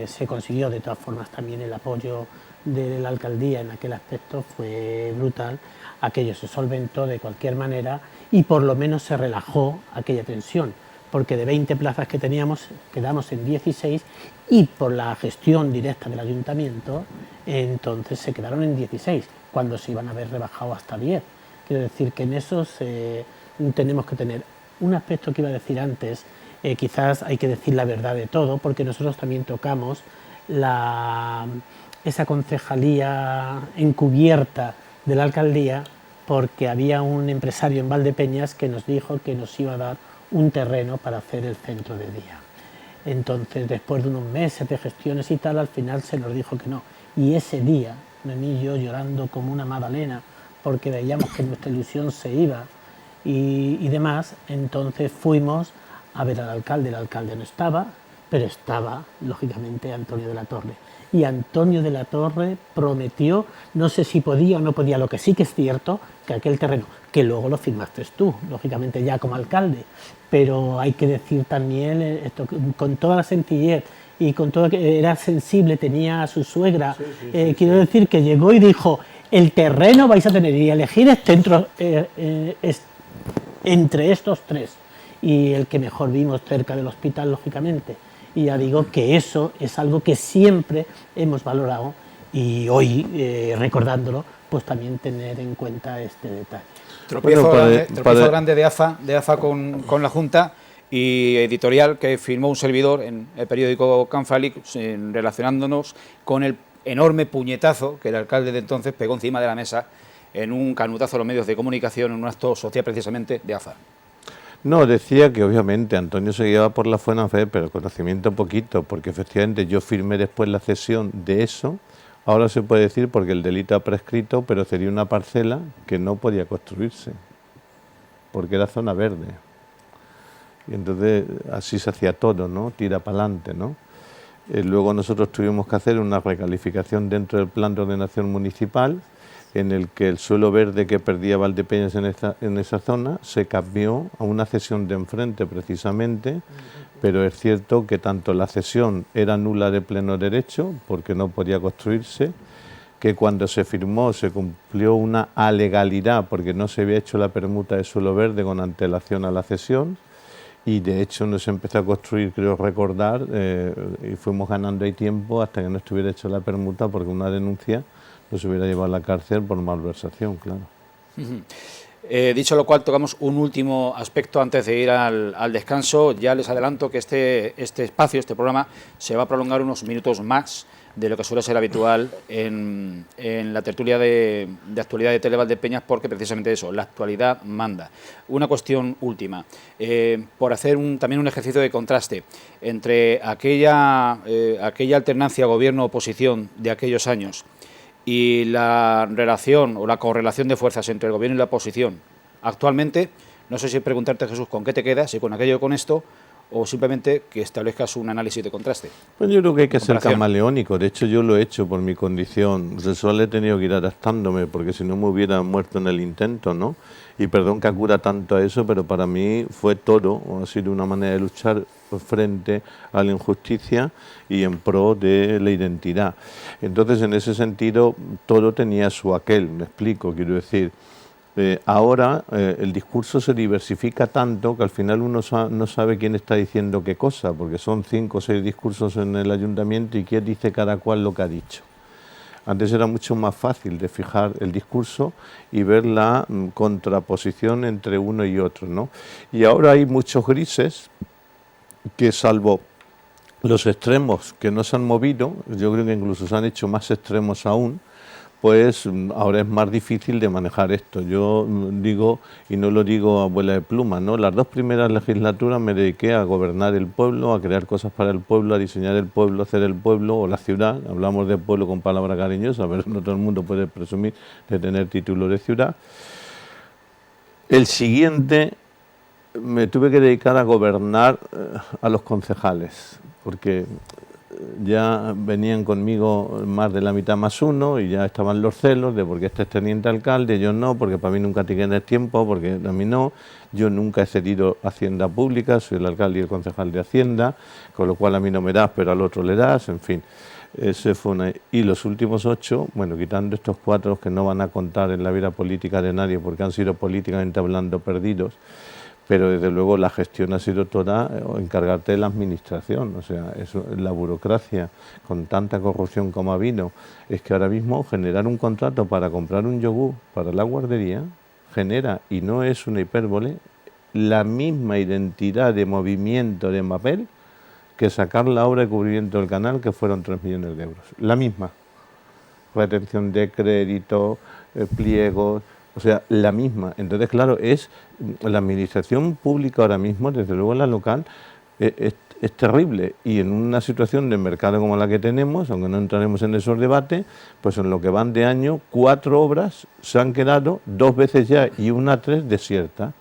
se consiguió. De todas formas también el apoyo de la alcaldía en aquel aspecto fue brutal. Aquello se solventó de cualquier manera y por lo menos se relajó aquella tensión, porque de 20 plazas que teníamos quedamos en 16 y por la gestión directa del ayuntamiento entonces se quedaron en 16 cuando se iban a haber rebajado hasta 10. Quiero decir que en eso tenemos que tener un aspecto que iba a decir antes. Quizás hay que decir la verdad de todo, porque nosotros también tocamos esa concejalía encubierta de la alcaldía, porque había un empresario en Valdepeñas que nos dijo que nos iba a dar un terreno para hacer el centro de día. Entonces, después de unos meses de gestiones y tal, al final se nos dijo que no. Y ese día, Noemí y yo llorando como una magdalena, porque veíamos que nuestra ilusión se iba y demás, entonces fuimos a ver al alcalde. El alcalde no estaba, pero estaba, lógicamente, Antonio de la Torre. Y Antonio de la Torre prometió, no sé si podía o no podía, lo que sí que es cierto, que aquel terreno, que luego lo firmaste tú, lógicamente ya como alcalde, pero hay que decir también, esto, con toda la sencillez y con todo que era sensible, tenía a su suegra, quiero decir que llegó y dijo, el terreno vais a tener y elegir entre estos tres, y el que mejor vimos cerca del hospital, lógicamente. Y ya digo que eso es algo que siempre hemos valorado y hoy, recordándolo, pues también tener en cuenta este detalle. Tropiezo grande de AFA con la Junta y editorial que firmó un servidor en el periódico Canfalic relacionándonos con el enorme puñetazo que el alcalde de entonces pegó encima de la mesa en un canutazo a los medios de comunicación en un acto social precisamente de AFA. No, decía que obviamente Antonio se guiaba por la buena fe, pero conocimiento poquito, porque efectivamente yo firmé después la cesión de eso. Ahora se puede decir porque el delito ha prescrito, pero sería una parcela que no podía construirse, porque era zona verde. Y entonces así se hacía todo, ¿no? Tira para adelante, ¿no? Luego nosotros tuvimos que hacer una recalificación dentro del plan de ordenación municipal, en el que el suelo verde que perdía Valdepeñas en esa zona se cambió a una cesión de enfrente precisamente, pero es cierto que tanto la cesión era nula de pleno derecho, porque no podía construirse, que cuando se firmó se cumplió una alegalidad, porque no se había hecho la permuta de suelo verde con antelación a la cesión, y de hecho no se empezó a construir, creo recordar, y fuimos ganando ahí tiempo hasta que no estuviera hecho la permuta, porque una denuncia nos hubiera llevado a la cárcel por malversación, claro. Dicho lo cual, tocamos un último aspecto antes de ir al descanso. Ya les adelanto que este espacio, este programa, se va a prolongar unos minutos más de lo que suele ser habitual en la tertulia de actualidad de Tele Valdepeñas, porque precisamente eso, la actualidad manda. Una cuestión última, por hacer también un ejercicio de contraste entre aquella alternancia gobierno-oposición de aquellos años y la relación o la correlación de fuerzas entre el gobierno y la oposición actualmente. No sé si preguntarte, Jesús, con qué te quedas, si con aquello o con esto, o simplemente que establezcas un análisis de contraste. Pues yo creo que hay que ser camaleónico. De hecho, yo lo he hecho por mi condición sexual, he tenido que ir adaptándome, porque si no me hubiera muerto en el intento, ¿no? Y perdón que acuda tanto a eso, pero para mí fue todo, ha sido una manera de luchar frente a la injusticia y en pro de la identidad. Entonces, en ese sentido, todo tenía su aquel, me explico, quiero decir. Ahora el discurso se diversifica tanto que al final uno no sabe quién está diciendo qué cosa, porque son 5 o 6 discursos en el ayuntamiento y quién dice cada cual lo que ha dicho. Antes era mucho más fácil de fijar el discurso y ver la contraposición entre uno y otro, ¿no? Y ahora hay muchos grises que, salvo los extremos que no se han movido, yo creo que incluso se han hecho más extremos aún, pues ahora es más difícil de manejar esto. Yo digo, y no lo digo a abuela de pluma, ¿no? Las 2 primeras legislaturas me dediqué a gobernar el pueblo, a crear cosas para el pueblo, a diseñar el pueblo, a hacer el pueblo o la ciudad. Hablamos de pueblo con palabra cariñosa, pero no todo el mundo puede presumir de tener título de ciudad. El siguiente me tuve que dedicar a gobernar a los concejales, porque ya venían conmigo más de la mitad más uno y ya estaban los celos de porque este es teniente alcalde, yo no, porque para mí nunca tienes tiempo, porque a mí no, yo nunca he cedido Hacienda Pública, soy el alcalde y el concejal de Hacienda, con lo cual a mí no me das, pero al otro le das, en fin. Ese fue y los últimos 8, bueno, quitando estos 4 que no van a contar en la vida política de nadie porque han sido políticamente hablando perdidos, pero desde luego la gestión ha sido toda encargarte de la administración, o sea, eso, la burocracia, con tanta corrupción como ha habido, es que ahora mismo generar un contrato para comprar un yogur para la guardería genera, y no es una hipérbole, la misma identidad de movimiento de papel que sacar la obra de cubrimiento del canal, que fueron 3 millones de euros, la misma, retención de crédito, pliegos, o sea, la misma. Entonces, claro, es la administración pública ahora mismo, desde luego la local, es terrible. Y en una situación de mercado como la que tenemos, aunque no entraremos en esos debates, pues en lo que van de año, 4 obras se han quedado 2 veces ya y 3 desiertas.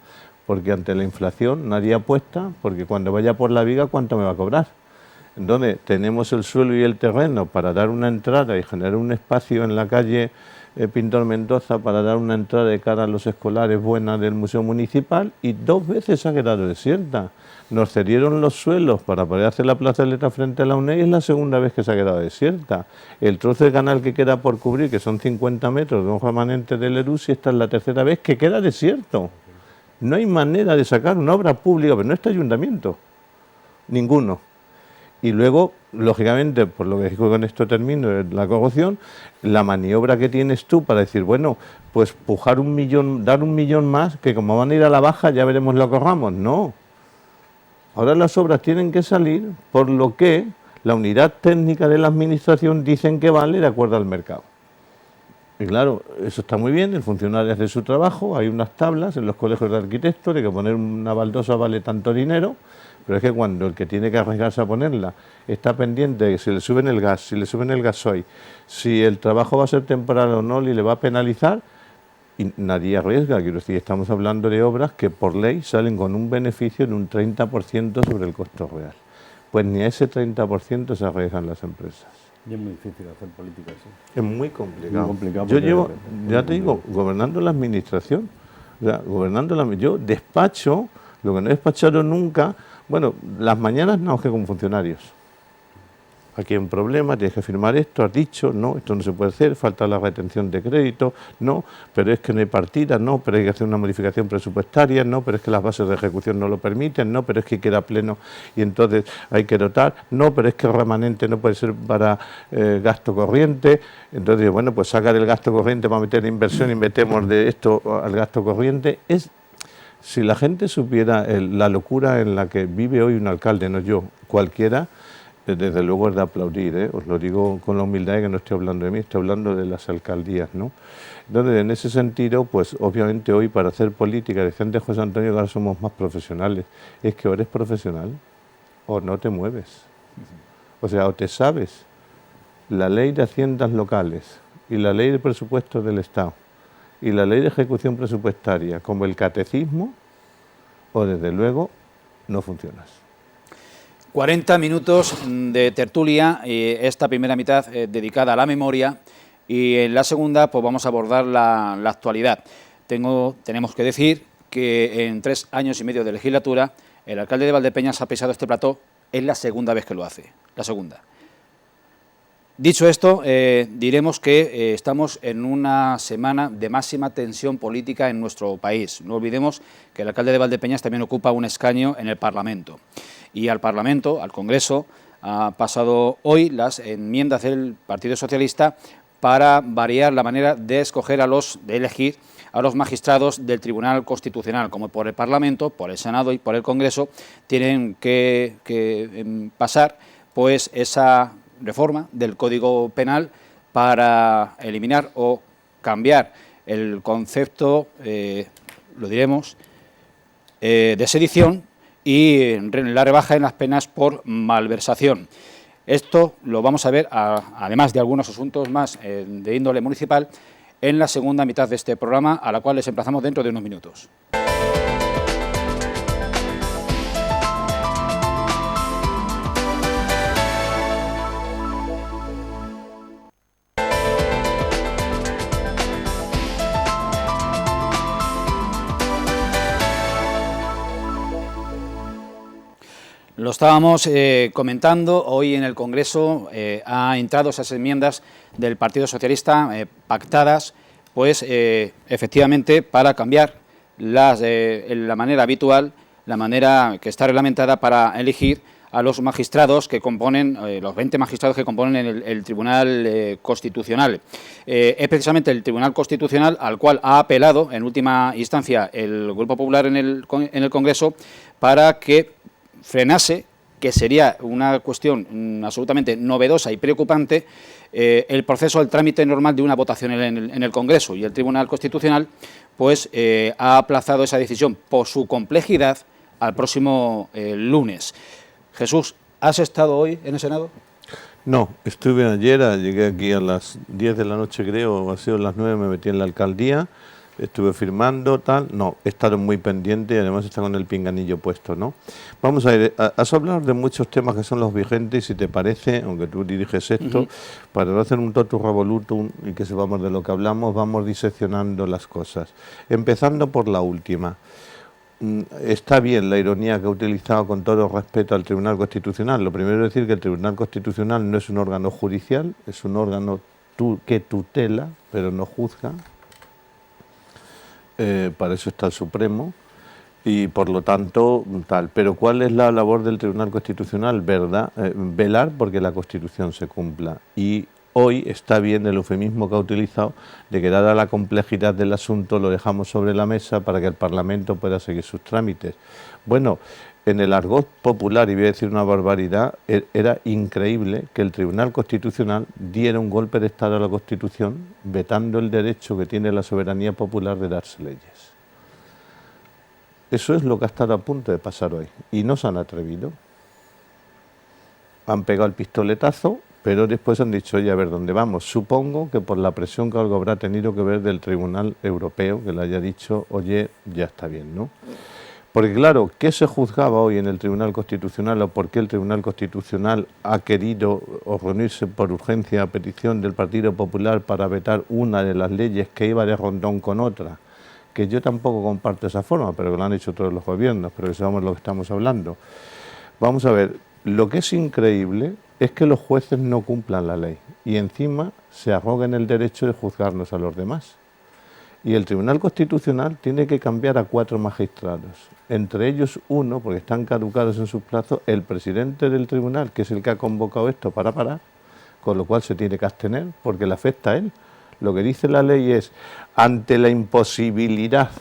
Porque ante la inflación nadie apuesta, porque cuando vaya por la viga, ¿cuánto me va a cobrar? Entonces, tenemos el suelo y el terreno para dar una entrada y generar un espacio en la calle Pintor Mendoza para dar una entrada de cara a los escolares buena del Museo Municipal, y 2 veces ha quedado desierta. Nos cedieron los suelos para poder hacer la plazoleta frente a la UNED y es la 2ª vez que se ha quedado desierta. El trozo de canal que queda por cubrir, que son 50 metros de un remanente del Erusi, esta es la 3ª vez que queda desierto. No hay manera de sacar una obra pública, pero no este ayuntamiento, ninguno. Y luego, lógicamente, por lo que digo con esto termino, la corrupción, la maniobra que tienes tú para decir, bueno, pues pujar 1 millón, dar 1 millón más, que como van a ir a la baja ya veremos lo que ahorramos. No. Ahora las obras tienen que salir por lo que la unidad técnica de la administración dicen que vale de acuerdo al mercado. Y claro, eso está muy bien, el funcionario hace su trabajo, hay unas tablas en los colegios de arquitectos de que poner una baldosa vale tanto dinero, pero es que cuando el que tiene que arriesgarse a ponerla está pendiente de que si le suben el gas, si le suben el gasoil, si el trabajo va a ser temporal o no, y le va a penalizar, y nadie arriesga. Quiero decir, estamos hablando de obras que por ley salen con un beneficio de un 30% sobre el costo real. Pues ni a ese 30% se arriesgan las empresas. Y es muy difícil hacer política así. Es muy complicado. Muy complicado. Yo llevo, ya te digo, gobernando la administración, o sea, yo despacho lo que no he despachado nunca. Bueno, las mañanas no, que como funcionarios. aquí hay un problema, tienes que firmar esto, has dicho, no, esto no se puede hacer, falta la retención de crédito, no, pero es que no hay partida, no, pero hay que hacer una modificación presupuestaria, no, pero es que las bases de ejecución no lo permiten, no, pero es que queda pleno y entonces hay que dotar, no, pero es que el remanente no puede ser para gasto corriente, entonces, bueno, pues sacar el gasto corriente para meter inversión y metemos de esto al gasto corriente. Si la gente supiera la locura en la que vive hoy un alcalde, no yo, cualquiera, desde luego es de aplaudir, ¿eh? Os lo digo con la humildad de que no estoy hablando de mí, estoy hablando de las alcaldías, ¿no? Entonces, en ese sentido, pues obviamente hoy para hacer política, decía José Antonio que ahora somos más profesionales, es que o eres profesional o no te mueves. O sea, o te sabes la ley de haciendas locales y la ley de presupuestos del Estado y la ley de ejecución presupuestaria como el catecismo, o desde luego no funcionas. 40 minutos de tertulia, esta primera mitad dedicada a la memoria, y en la segunda pues vamos a abordar la actualidad. Tenemos que decir que en 3 años y medio de legislatura el alcalde de Valdepeñas ha pisado este plató, es la segunda vez que lo hace, la segunda. Dicho esto, diremos que estamos en una semana de máxima tensión política en nuestro país. No olvidemos que el alcalde de Valdepeñas también ocupa un escaño en el Parlamento. Y al Parlamento, al Congreso, ha pasado hoy las enmiendas del Partido Socialista para variar la manera de elegir a los magistrados del Tribunal Constitucional, como por el Parlamento, por el Senado y por el Congreso, tienen que pasar pues esa reforma del Código Penal para eliminar o cambiar el concepto, lo diremos, de sedición y la rebaja en las penas por malversación. Esto lo vamos a ver, además de algunos asuntos más de índole municipal, en la segunda mitad de este programa, a la cual les emplazamos dentro de unos minutos. Lo estábamos comentando, hoy en el Congreso ha entrado esas enmiendas del Partido Socialista pactadas, pues efectivamente para cambiar la manera habitual, la manera que está reglamentada para elegir a los magistrados que componen, los 20 magistrados que componen el Tribunal Constitucional. Es precisamente el Tribunal Constitucional al cual ha apelado en última instancia el Grupo Popular en el Congreso para que frenase, que sería una cuestión absolutamente novedosa y preocupante, el proceso, el trámite normal de una votación en el Congreso. Y el Tribunal Constitucional pues ha aplazado esa decisión por su complejidad al próximo lunes. Jesús, ¿has estado hoy en el Senado? No, estuve ayer, llegué aquí a las 10 de la noche creo, ha sido las 9, me metí en la alcaldía, estuve firmando, tal, no, he estado muy pendiente y además está con el pinganillo puesto, ¿no? Vamos a ver, has hablado de muchos temas que son los vigentes y si te parece, aunque tú diriges esto, para no hacer un totum revolutum y que sepamos de lo que hablamos, vamos diseccionando las cosas. Empezando por la última. Está bien la ironía que ha utilizado con todo respeto al Tribunal Constitucional. Lo primero es decir que el Tribunal Constitucional no es un órgano judicial, es un órgano que tutela, pero no juzga. Para eso está el Supremo y por lo tanto tal. Pero ¿cuál es la labor del Tribunal Constitucional? Velar porque la Constitución se cumpla. Y hoy está bien el eufemismo que ha utilizado de que dada la complejidad del asunto lo dejamos sobre la mesa para que el Parlamento pueda seguir sus trámites. Bueno, en el argot popular, y voy a decir una barbaridad, era increíble que el Tribunal Constitucional diera un golpe de Estado a la Constitución vetando el derecho que tiene la soberanía popular de darse leyes. Eso es lo que ha estado a punto de pasar hoy y no se han atrevido. Han pegado el pistoletazo, pero después han dicho, oye, a ver, ¿dónde vamos? Supongo que por la presión que algo habrá tenido que ver del Tribunal Europeo, que le haya dicho, oye, ya está bien, ¿no? Porque claro, ¿qué se juzgaba hoy en el Tribunal Constitucional o por qué el Tribunal Constitucional ha querido reunirse por urgencia a petición del Partido Popular para vetar una de las leyes que iba de rondón con otra? Que yo tampoco comparto esa forma, pero que lo han hecho todos los gobiernos, pero que sabemos lo que estamos hablando. Vamos a ver, lo que es increíble es que los jueces no cumplan la ley y encima se arroguen el derecho de juzgarnos a los demás. Y el Tribunal Constitucional tiene que cambiar a 4 magistrados, entre ellos uno, porque están caducados en sus plazos, el presidente del tribunal, que es el que ha convocado esto para parar, con lo cual se tiene que abstener, porque le afecta a él. Lo que dice la ley es, ante la imposibilidad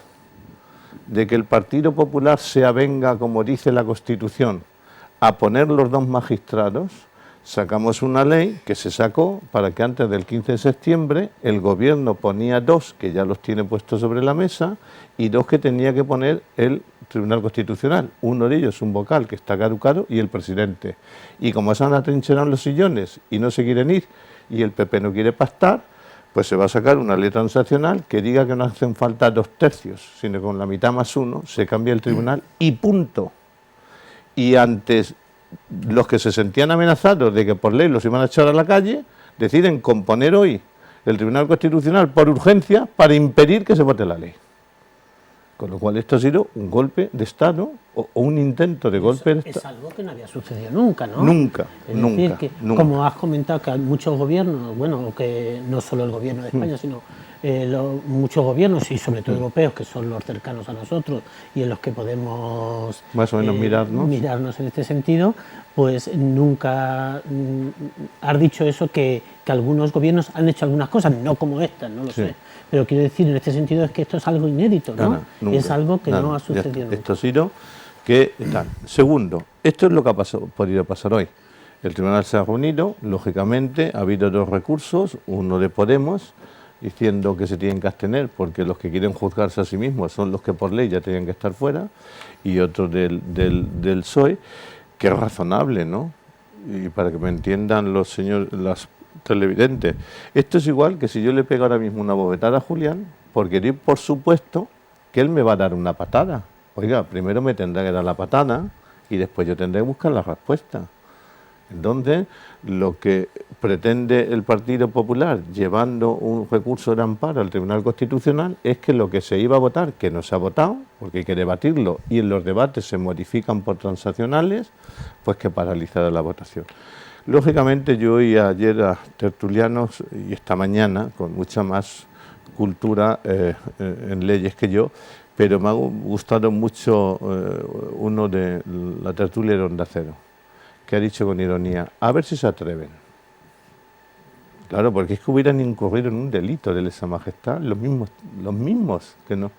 de que el Partido Popular se avenga, como dice la Constitución, a poner los 2 magistrados, sacamos una ley que se sacó para que antes del 15 de septiembre el gobierno ponía 2, que ya los tiene puestos sobre la mesa, y 2 que tenía que poner el Tribunal Constitucional. Uno de ellos, un vocal que está caducado, y el presidente. Y como se han atrincherado los sillones y no se quieren ir, y el PP no quiere pactar, pues se va a sacar una ley transaccional que diga que no hacen falta 2 tercios, sino con la mitad más 1 se cambia el tribunal y punto. Y antes los que se sentían amenazados de que por ley los iban a echar a la calle, deciden componer hoy el Tribunal Constitucional por urgencia para impedir que se vote la ley. Con lo cual esto ha sido un golpe de Estado o un intento de golpe de Estado. Es algo que no había sucedido nunca, ¿no? Nunca, es nunca, decir, que, nunca. como has comentado, que hay muchos gobiernos, bueno, que no solo el gobierno de España, sino muchos gobiernos y sobre todo europeos, que son los cercanos a nosotros y en los que podemos más o menos mirarnos en este sentido, pues nunca has dicho eso, que algunos gobiernos han hecho algunas cosas, no como estas, no lo sé, pero quiero decir en este sentido es que esto es algo inédito, ¿no? Nunca, es algo que no ha sucedido nunca. Esto ha sido que tal. Segundo, esto es lo que ha podido pasar hoy. El tribunal se ha reunido, lógicamente ha habido 2 recursos, uno de Podemos, diciendo que se tienen que abstener porque los que quieren juzgarse a sí mismos son los que por ley ya tienen que estar fuera, y otro del PSOE, que es razonable, ¿no? Y para que me entiendan los señores, las televidentes, esto es igual que si yo le pego ahora mismo una bofetada a Julián, porque doy por supuesto que él me va a dar una patada. Oiga, primero me tendrá que dar la patada y después yo tendré que buscar la respuesta. Entonces, lo que pretende el Partido Popular, llevando un recurso de amparo al Tribunal Constitucional, es que lo que se iba a votar, que no se ha votado, porque hay que debatirlo, y en los debates se modifican por transaccionales, pues que paralizara la votación. Lógicamente, yo oí ayer a tertulianos, y esta mañana, con mucha más cultura en leyes que yo, pero me ha gustado mucho uno de la tertulia de Onda Cero, que ha dicho con ironía, a ver si se atreven. Claro, porque es que hubieran incurrido en un delito de lesa majestad, los mismos que no.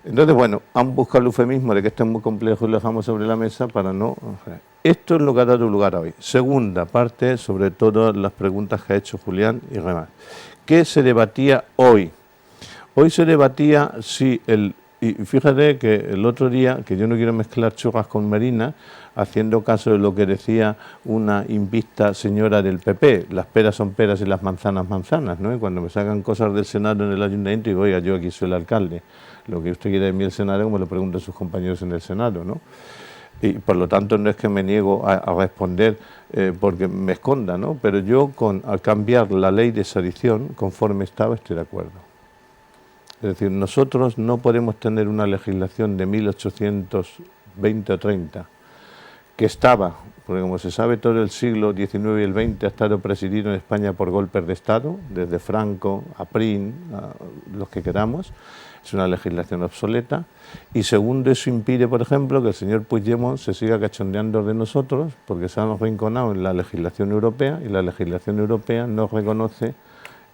Entonces, bueno, han buscado el eufemismo de que esto es muy complejo y lo dejamos sobre la mesa para no... Esto es lo que ha dado lugar hoy. Segunda parte, sobre todo las preguntas que ha hecho Julián y demás. ¿Qué se debatía hoy? Hoy se debatía si y fíjate que el otro día, que yo no quiero mezclar churras con merinas, haciendo caso de lo que decía una invicta señora del PP, las peras son peras y las manzanas manzanas, ¿no? Y cuando me sacan cosas del Senado en el ayuntamiento, digo, oiga, yo aquí soy el alcalde, lo que usted quiere de mí el Senado, como lo preguntan sus compañeros en el Senado, ¿no? Y por lo tanto no es que me niego a responder porque me esconda, ¿no? Pero yo al cambiar la ley de sedición, conforme estaba, estoy de acuerdo. Es decir, nosotros no podemos tener una legislación de 1820 o 30 que estaba, porque como se sabe todo el siglo XIX y el XX ha estado presidido en España por golpes de Estado, desde Franco a Prim, a los que queramos, es una legislación obsoleta. Y segundo, eso impide, por ejemplo, que el señor Puigdemont se siga cachondeando de nosotros, porque se han arrinconado en la legislación europea, y la legislación europea no reconoce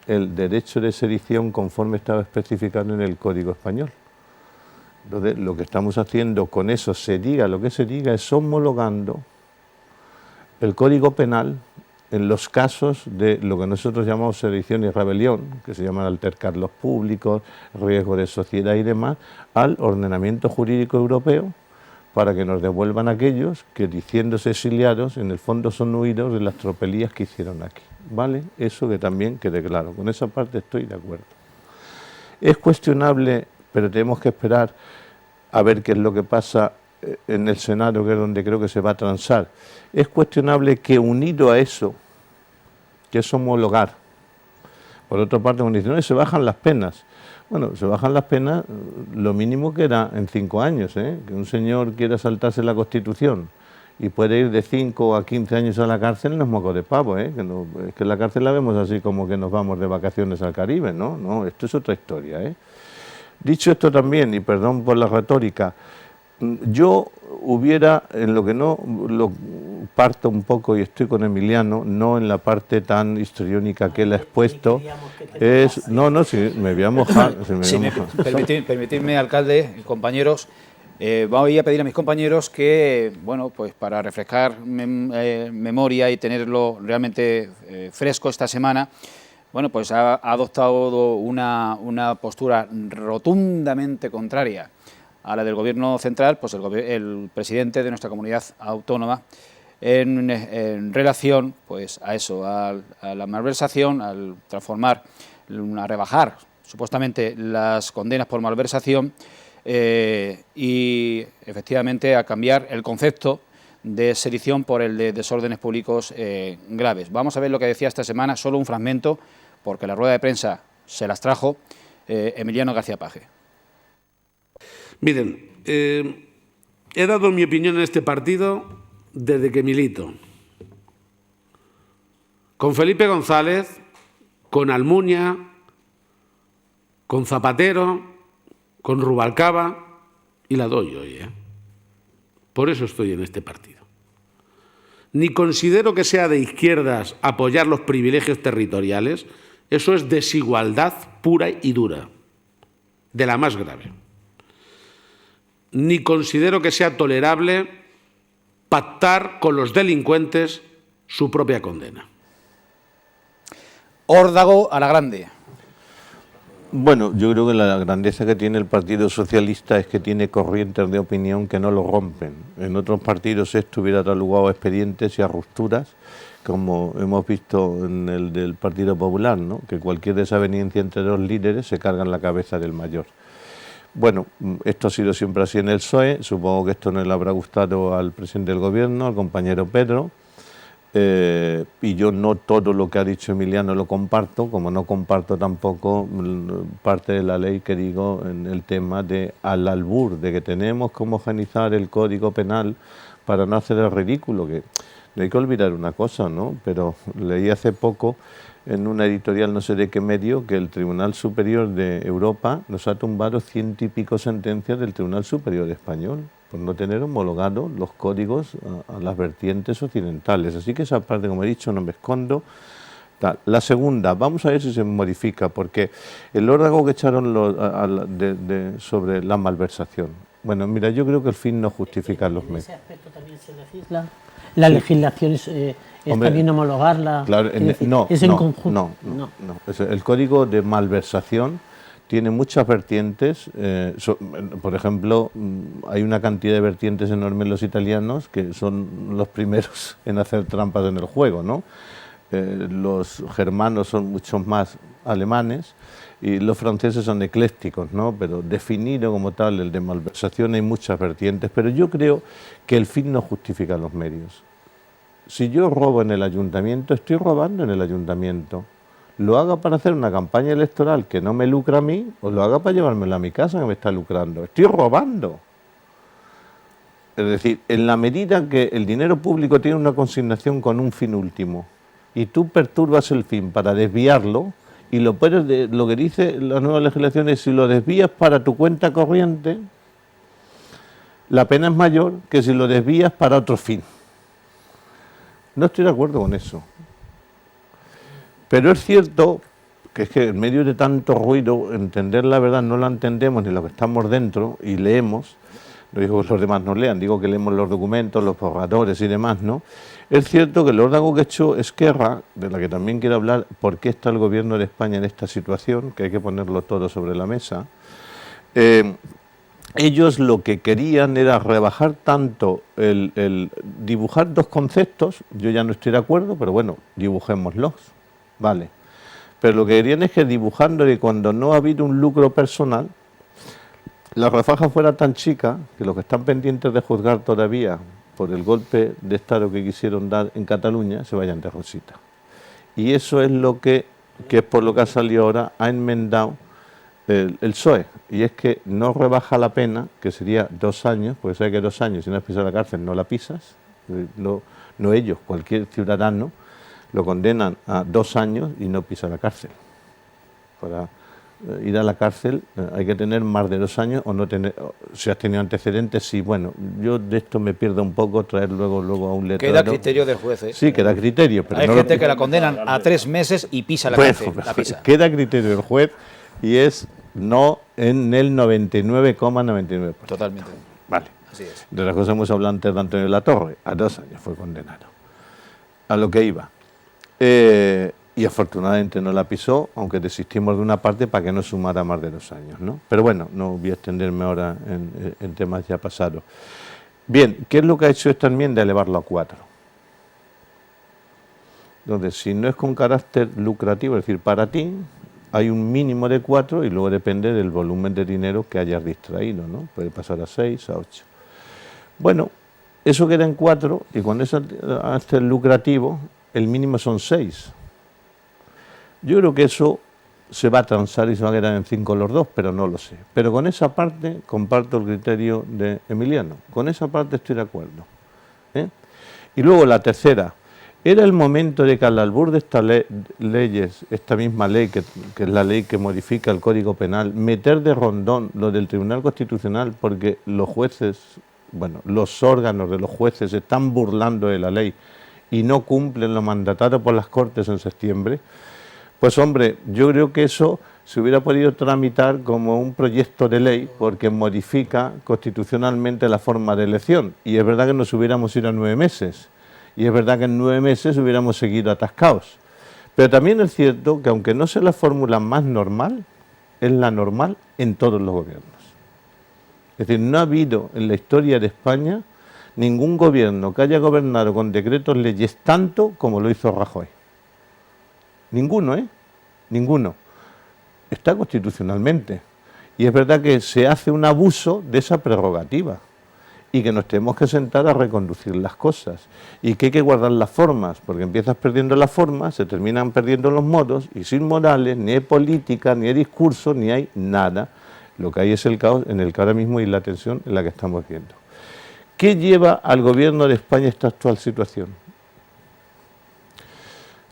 el derecho de sedición conforme estaba especificado en el Código Español. Entonces, lo que estamos haciendo con eso, se diga lo que se diga, es homologando el Código Penal en los casos de lo que nosotros llamamos sedición y rebelión, que se llaman altercar los públicos, riesgo de sociedad y demás, al ordenamiento jurídico europeo, para que nos devuelvan aquellos que, diciéndose exiliados, en el fondo son huidos de las tropelías que hicieron aquí. ¿Vale? Eso que también quede claro. Con esa parte estoy de acuerdo. Es cuestionable, pero tenemos que esperar a ver qué es lo que pasa en el Senado, que es donde creo que se va a transar. Es cuestionable que, unido a eso, que es homologar, por otra parte, como dicen, no, se bajan las penas. Bueno, se bajan las penas lo mínimo que era en 5 años, ¿eh? Que un señor quiera saltarse la Constitución y puede ir de 5 a 15 años a la cárcel, no es moco de pavo, ¿eh? Que no, es que la cárcel la vemos así como que nos vamos de vacaciones al Caribe, ¿no? No, esto es otra historia, ¿eh? Dicho esto también, y perdón por la retórica, yo hubiera, en lo que no lo parto un poco y estoy con Emiliano, no en la parte tan histriónica que él ha expuesto, es... No, no, si me voy a mojar. Permitidme, alcalde, compañeros, voy a pedir a mis compañeros que, bueno, pues para refrescar memoria y tenerlo realmente fresco esta semana, bueno, pues ha adoptado una postura rotundamente contraria a la del Gobierno central, pues el presidente de nuestra comunidad autónoma, en relación pues a eso, a la malversación, al transformar, a rebajar supuestamente las condenas por malversación y efectivamente a cambiar el concepto de sedición por el de desórdenes públicos graves. Vamos a ver lo que decía esta semana, solo un fragmento, porque la rueda de prensa se las trajo Emiliano García Paje. Miren, he dado mi opinión en este partido desde que milito. Con Felipe González, con Almunia, con Zapatero, con Rubalcaba, y la doy hoy, ¿eh? Por eso estoy en este partido. Ni considero que sea de izquierdas apoyar los privilegios territoriales, eso es desigualdad pura y dura, de la más grave. Ni considero que sea tolerable pactar con los delincuentes su propia condena. Órdago a la grande. Bueno, yo creo que la grandeza que tiene el Partido Socialista es que tiene corrientes de opinión que no lo rompen. En otros partidos esto hubiera dado lugar a expedientes y a rupturas, como hemos visto en el del Partido Popular, ¿no? Que cualquier desaveniencia entre dos líderes se carga en la cabeza del mayor. Bueno, esto ha sido siempre así en el PSOE, supongo que esto no le habrá gustado al presidente del Gobierno, al compañero Pedro, y yo no todo lo que ha dicho Emiliano lo comparto, como no comparto tampoco parte de la ley que digo en el tema de al albur, de que tenemos que homogeneizar el Código Penal para no hacer el ridículo, que no hay que olvidar una cosa, ¿no? Pero leí hace poco en una editorial no sé de qué medio que el Tribunal Superior de Europa nos ha tumbado 100 y pico sentencias del Tribunal Superior Español por no tener homologados los códigos a las vertientes occidentales. Así que esa parte, como he dicho, no me escondo. La segunda, vamos a ver si se modifica, porque el órdago que echaron sobre la malversación. Bueno, mira, yo creo que el fin no justifica los medios. ¿En ese aspecto también se legisla? ¿La legislación es también homologarla? Claro, ¿Es en conjunto? No. El código de malversación tiene muchas vertientes. Por ejemplo, hay una cantidad de vertientes enormes los italianos que son los primeros en hacer trampas en el juego, ¿no? Los germanos son muchos más alemanes y los franceses son eclécticos, ¿no? Pero definido como tal el de malversación hay muchas vertientes, pero yo creo que el fin no justifica los medios. Si yo robo en el ayuntamiento, estoy robando en el ayuntamiento. Lo haga para hacer una campaña electoral que no me lucra a mí, o lo haga para llevármela a mi casa que me está lucrando. Estoy robando. Es decir, en la medida que el dinero público tiene una consignación con un fin último y tú perturbas el fin para desviarlo, y lo que dice la nueva legislación es si lo desvías para tu cuenta corriente, la pena es mayor que si lo desvías para otro fin. No estoy de acuerdo con eso. Pero es cierto que es que en medio de tanto ruido, entender la verdad no la entendemos ni lo que estamos dentro y leemos, no digo que los demás no lean, digo que leemos los documentos, los borradores y demás, ¿no? Es cierto que el órdago que ha hecho Esquerra, de la que también quiero hablar, por qué está el gobierno de España en esta situación, que hay que ponerlo todo sobre la mesa, ellos lo que querían era rebajar tanto el dibujar dos conceptos, yo ya no estoy de acuerdo, pero bueno, dibujémoslos, vale. Pero lo que querían es que dibujando que cuando no ha habido un lucro personal, la refaja fuera tan chica que los que están pendientes de juzgar todavía por el golpe de Estado que quisieron dar en Cataluña se vayan de rosita. Y eso es lo que es por lo que ha salido ahora, ha enmendado el PSOE, y es que no rebaja la pena, que sería 2 años, porque sabe que 2 años si no has pisado la cárcel no la pisas, no ellos, cualquier ciudadano, lo condenan a 2 años y no pisa la cárcel. Para ir a la cárcel hay que tener más de 2 años o no tener, si has tenido antecedentes, sí, bueno, yo de esto me pierdo un poco, traer luego a un letrado. Queda criterio del juez, ¿eh? Sí, queda criterio. Pero hay no gente que la condenan a 3 meses y pisa la cárcel. La pisa. Queda criterio del juez y es no en el 99,99%. Totalmente. Vale. Así es. De las cosas hemos hablado antes de Antonio Latorre, a 2 años fue condenado. A lo que iba. Y afortunadamente no la pisó, aunque desistimos de una parte para que no sumara más de 2 años, ¿no? Pero bueno, no voy a extenderme ahora en temas ya pasados. Bien, ¿qué es lo que ha hecho esta enmienda? Elevarlo a 4. Entonces, si no es con carácter lucrativo, es decir, para ti, hay un mínimo de 4 y luego depende del volumen de dinero que hayas distraído, ¿no? Puede pasar a 6, a 8. Bueno, eso queda en 4 y cuando es carácter lucrativo, el mínimo son 6. Yo creo que eso se va a transar y se va a quedar en 5 los dos, pero no lo sé. Pero con esa parte comparto el criterio de Emiliano. Con esa parte estoy de acuerdo. Y luego la tercera. Era el momento de que al albur de estas leyes, esta misma ley, que es la ley que modifica el Código Penal, meter de rondón lo del Tribunal Constitucional, porque los jueces, bueno, los órganos de los jueces están burlando de la ley y no cumplen lo mandatado por las Cortes en septiembre. Pues hombre, yo creo que eso se hubiera podido tramitar como un proyecto de ley porque modifica constitucionalmente la forma de elección. Y es verdad que nos hubiéramos ido a 9 meses. Y es verdad que en 9 meses hubiéramos seguido atascados. Pero también es cierto que aunque no sea la fórmula más normal, es la normal en todos los gobiernos. Es decir, no ha habido en la historia de España ningún gobierno que haya gobernado con decretos leyes tanto como lo hizo Rajoy. Ninguno, Ninguno. Está constitucionalmente. Y es verdad que se hace un abuso de esa prerrogativa y que nos tenemos que sentar a reconducir las cosas y que hay que guardar las formas, porque empiezas perdiendo las formas, se terminan perdiendo los modos y sin morales, ni hay política, ni hay discurso, ni hay nada. Lo que hay es el caos en el que ahora mismo hay la tensión en la que estamos viendo. ¿Qué lleva al gobierno de España a esta actual situación?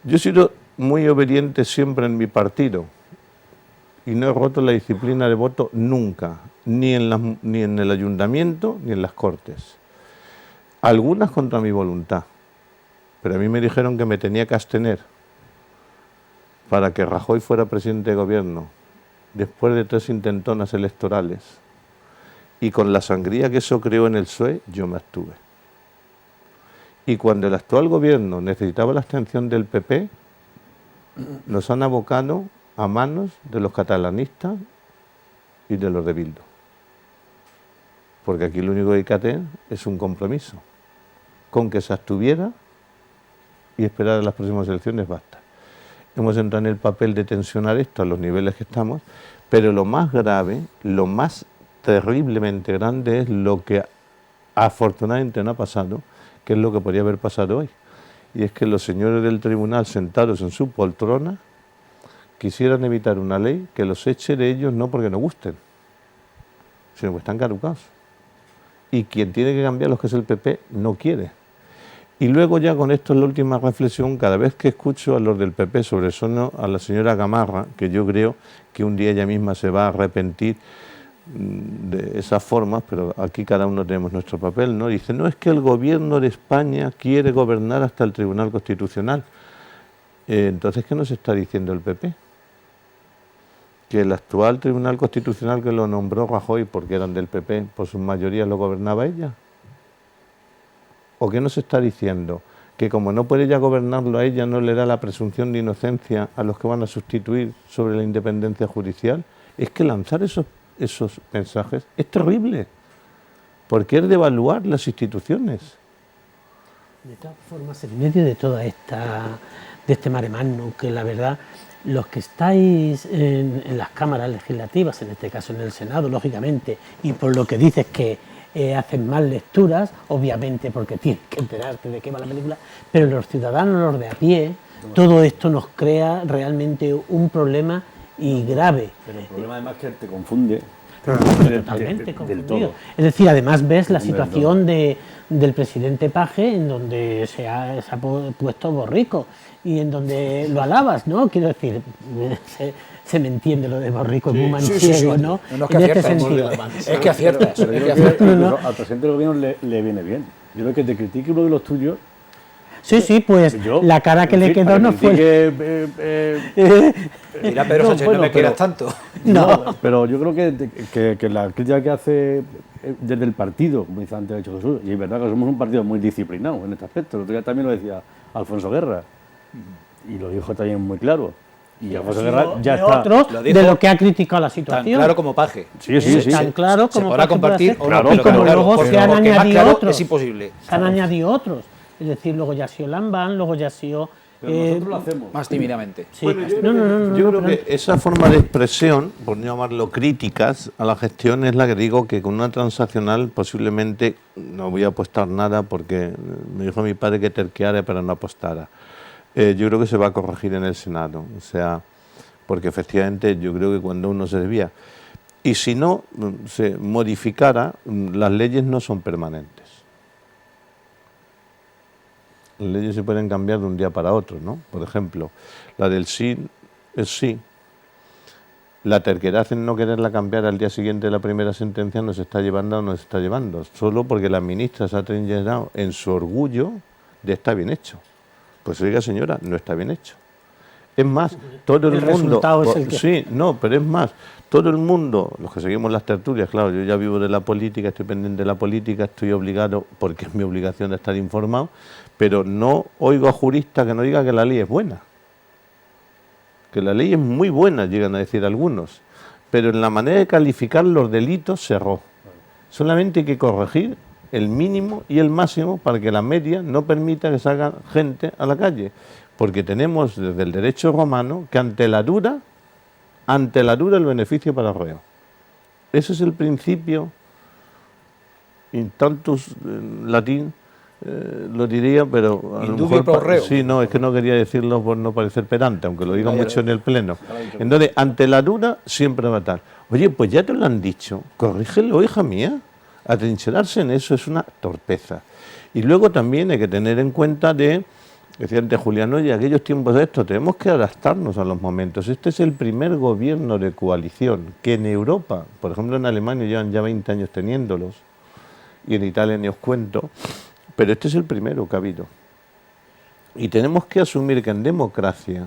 Yo he sido muy obediente siempre en mi partido y no he roto la disciplina de voto nunca, ni en el ayuntamiento ni en las Cortes. Algunas contra mi voluntad, pero a mí me dijeron que me tenía que abstener para que Rajoy fuera presidente de gobierno después de 3 intentonas electorales y con la sangría que eso creó en el PSOE, yo me abstuve. Y cuando el actual gobierno necesitaba la abstención del PP, nos han abocado a manos de los catalanistas y de los de Bildu. Porque aquí lo único que hay que hacer es un compromiso. Con que se abstuviera y esperar a las próximas elecciones basta. Hemos entrado en el papel de tensionar esto a los niveles que estamos, pero lo más grave, lo más terriblemente grande es lo que afortunadamente no ha pasado, que es lo que podría haber pasado hoy. Y es que los señores del tribunal sentados en su poltrona quisieran evitar una ley que los eche de ellos no porque no gusten, sino que están caducados. Y quien tiene que cambiarlos, que es el PP, no quiere. Y luego ya con esto es la última reflexión, cada vez que escucho a los del PP, sobre eso a la señora Gamarra, que yo creo que un día ella misma se va a arrepentir de esas formas, pero aquí cada uno tenemos nuestro papel, ¿no? Dice, no, es que el gobierno de España quiere gobernar hasta el Tribunal Constitucional. Entonces, ¿qué nos está diciendo el PP? Que el actual Tribunal Constitucional que lo nombró Rajoy, porque eran del PP, por su mayoría lo gobernaba ella. ¿O qué nos está diciendo? Que como no puede ya gobernarlo a ella, no le da la presunción de inocencia a los que van a sustituir sobre la independencia judicial. Es que lanzar esos mensajes es terrible, porque es devaluar las instituciones. De todas formas, en medio de toda este mare magnum, que la verdad, los que estáis en las cámaras legislativas, en este caso en el Senado, lógicamente, y por lo que dices que hacen mal lecturas, obviamente porque tienes que enterarte de qué va la película, pero los ciudadanos, los de a pie, todo esto nos crea realmente un problema y grave. Pero el problema además es que te confunde Totalmente confundido. Es decir, además ves la situación del presidente Paje, en donde se ha puesto borrico y en donde lo alabas, ¿no? Quiero decir, se me entiende lo de borrico, es muy manchego, ¿no? No, es que aciertas, es que aciertas. Al presidente del gobierno le viene bien. Yo creo que te critique uno de los tuyos. Sí, pues yo, la cara que le quedó no fue... Mira, Pedro Sánchez, no me quieras tanto. No, pero yo creo que la crítica que hace desde el partido, como dice antes Hecho Jesús, y es verdad que somos un partido muy disciplinado en este aspecto, el otro día también lo decía Alfonso Guerra, y lo dijo también muy claro. Y Alfonso Guerra ya está. De lo que ha criticado la situación. Tan claro como Paje. Sí. Tan claro como se podrá compartir. Claro, y como luego se han añadido otros. Es imposible. Se han añadido otros. Es decir, luego ya ha sido Lambán, luego ya ha sido... Pero nosotros lo hacemos. Más tímidamente. Sí. Bueno, yo creo que esa forma de expresión, por no llamarlo críticas a la gestión, es la que digo que con una transaccional posiblemente no voy a apostar nada porque me dijo mi padre que terqueara pero no apostara. Yo creo que se va a corregir en el Senado, o sea, porque efectivamente yo creo que cuando uno se desvía y si no se modificara, las leyes no son permanentes. Las leyes se pueden cambiar de un día para otro, ¿no? Por ejemplo, la del sí es sí. La terquedad en no quererla cambiar al día siguiente de la primera sentencia nos está llevando o nos está llevando, solo porque la ministra se ha atrincherado en su orgullo de está bien hecho. Pues oiga señora, no está bien hecho. Es más, todo el mundo... Es el que... Sí, no, pero es más, todo el mundo, los que seguimos las tertulias, claro, yo ya vivo de la política, estoy pendiente de la política, estoy obligado, porque es mi obligación de estar informado, pero no oigo a juristas que no digan que la ley es buena. Que la ley es muy buena, llegan a decir algunos, pero en la manera de calificar los delitos se erró. Solamente hay que corregir el mínimo y el máximo para que la media no permita que salga gente a la calle. Porque tenemos desde el derecho romano que ante la dura el beneficio para el reo. Ese es el principio, in tantus en latín, lo diría, pero a lo mejor pro reo. Sí, no, es que no quería decirlo por no parecer pedante, aunque lo digo mucho en el pleno. Entonces, ante la dura siempre va a estar. Oye, pues ya te lo han dicho, corrígelo, hija mía. Atrincherarse en eso es una torpeza. Y luego también hay que tener en cuenta decía antes Julián, oye, aquellos tiempos de esto, tenemos que adaptarnos a los momentos. Este es el primer gobierno de coalición que en Europa, por ejemplo en Alemania llevan ya 20 años teniéndolos, y en Italia ni os cuento, pero este es el primero que ha habido. Y tenemos que asumir que en democracia,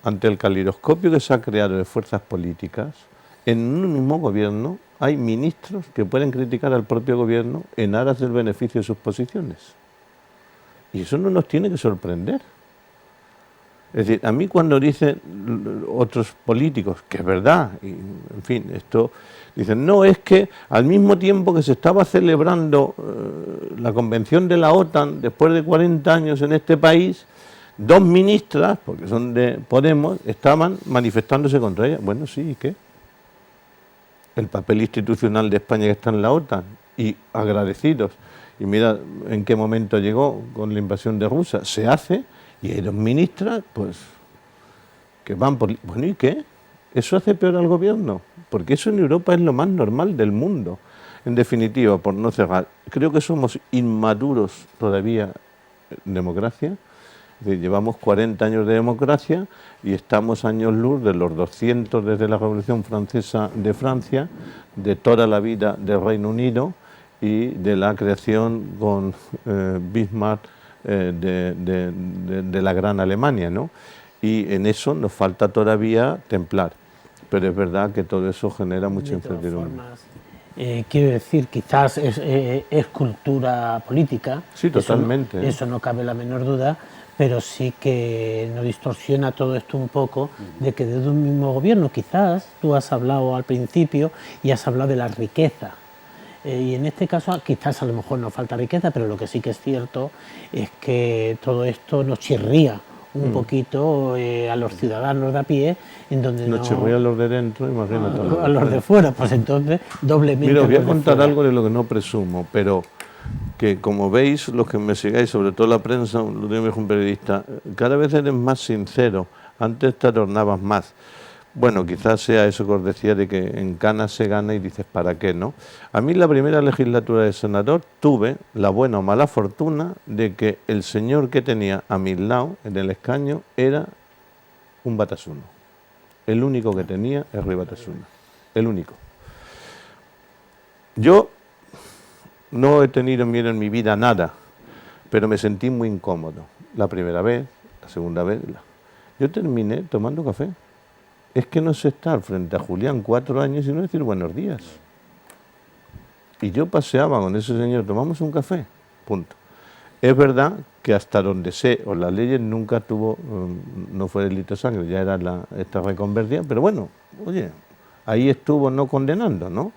ante el calidoscopio que se ha creado de fuerzas políticas, en un mismo gobierno hay ministros que pueden criticar al propio gobierno en aras del beneficio de sus posiciones. Y eso no nos tiene que sorprender. Es decir, a mí cuando dicen otros políticos, que es verdad, y, en fin, esto dicen, no, es que al mismo tiempo que se estaba celebrando la convención de la OTAN, después de 40 años en este país, dos ministras, porque son de Podemos, estaban manifestándose contra ella. Bueno, sí, ¿y qué? El papel institucional de España que está en la OTAN, y agradecidos. Y mira en qué momento llegó con la invasión de Rusia. Se hace y hay dos ministras, pues, que van por... Bueno, ¿y qué? ¿Eso hace peor al gobierno? Porque eso en Europa es lo más normal del mundo. En definitiva, por no cerrar, creo que somos inmaduros todavía en democracia. Es decir, llevamos 40 años de democracia y estamos años luz de los 200 desde la Revolución Francesa de Francia, de toda la vida del Reino Unido, y de la creación con Bismarck de la gran Alemania, ¿no? Y en eso nos falta todavía templar, pero es verdad que todo eso genera mucha incertidumbre. Quiero decir, quizás es cultura política. Sí, totalmente. Eso no cabe la menor duda, pero sí que nos distorsiona todo esto un poco de que desde un mismo gobierno, quizás, tú has hablado al principio y has hablado de la riqueza. Y en este caso quizás a lo mejor nos falta riqueza, pero lo que sí que es cierto es que todo esto nos chirría un poquito a los ciudadanos de a pie, en donde nos chirría a los de dentro, imagínate. A los de fuera, pues entonces doblemente. Mira, os voy a contar algo de lo que no presumo, pero que como veis, los que me sigáis, sobre todo la prensa, lo digo un periodista, cada vez eres más sincero, antes te adornabas más. Bueno, quizás sea eso que os decía de que en Canas se gana y dices, ¿para qué, no? A mí la primera legislatura de senador tuve la buena o mala fortuna de que el señor que tenía a mi lado en el escaño era un Batasuna. El único que tenía es Ruy Batasuna. El único. Yo no he tenido miedo en mi vida nada, pero me sentí muy incómodo. La primera vez, la segunda vez. Yo terminé tomando café. Es que no sé estar frente a Julián 4 años y no decir buenos días. Y yo paseaba con ese señor, tomamos un café, punto. Es verdad que hasta donde sé, o las leyes nunca tuvo, no fue delito de sangre, ya era esta reconvertida, pero bueno, oye, ahí estuvo no condenando, ¿no?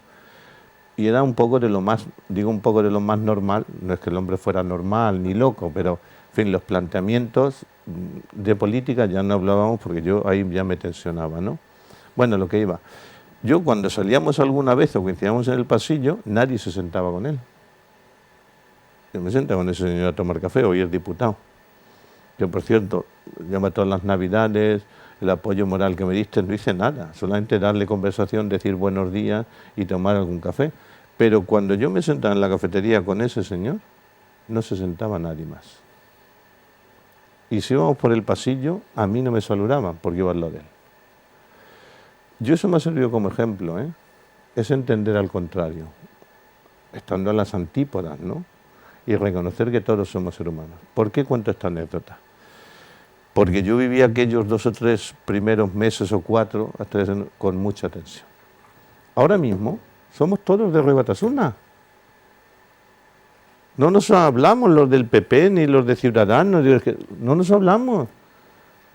Y era un poco de lo más, digo un poco de lo más normal, no es que el hombre fuera normal ni loco, pero en fin, los planteamientos de política ya no hablábamos porque yo ahí ya me tensionaba, ¿no? Bueno, lo que iba. Yo cuando salíamos alguna vez o coincidíamos en el pasillo, nadie se sentaba con él. Yo me sentaba con ese señor a tomar café, hoy es diputado. Yo, por cierto, llamo a todas las navidades, el apoyo moral que me diste, no hice nada, solamente darle conversación, decir buenos días y tomar algún café. Pero cuando yo me sentaba en la cafetería con ese señor, no se sentaba nadie más. Y si íbamos por el pasillo, a mí no me saludaban porque iba al lado de él. Yo eso me ha servido como ejemplo, ¿eh? Es entender al contrario, estando en las antípodas, ¿no? Y reconocer que todos somos seres humanos. ¿Por qué cuento esta anécdota? Porque yo viví aquellos 2 o 3 primeros meses o 4 con mucha tensión. Ahora mismo somos todos de Ruy Batasuna. No nos hablamos los del PP ni los de Ciudadanos, no nos hablamos.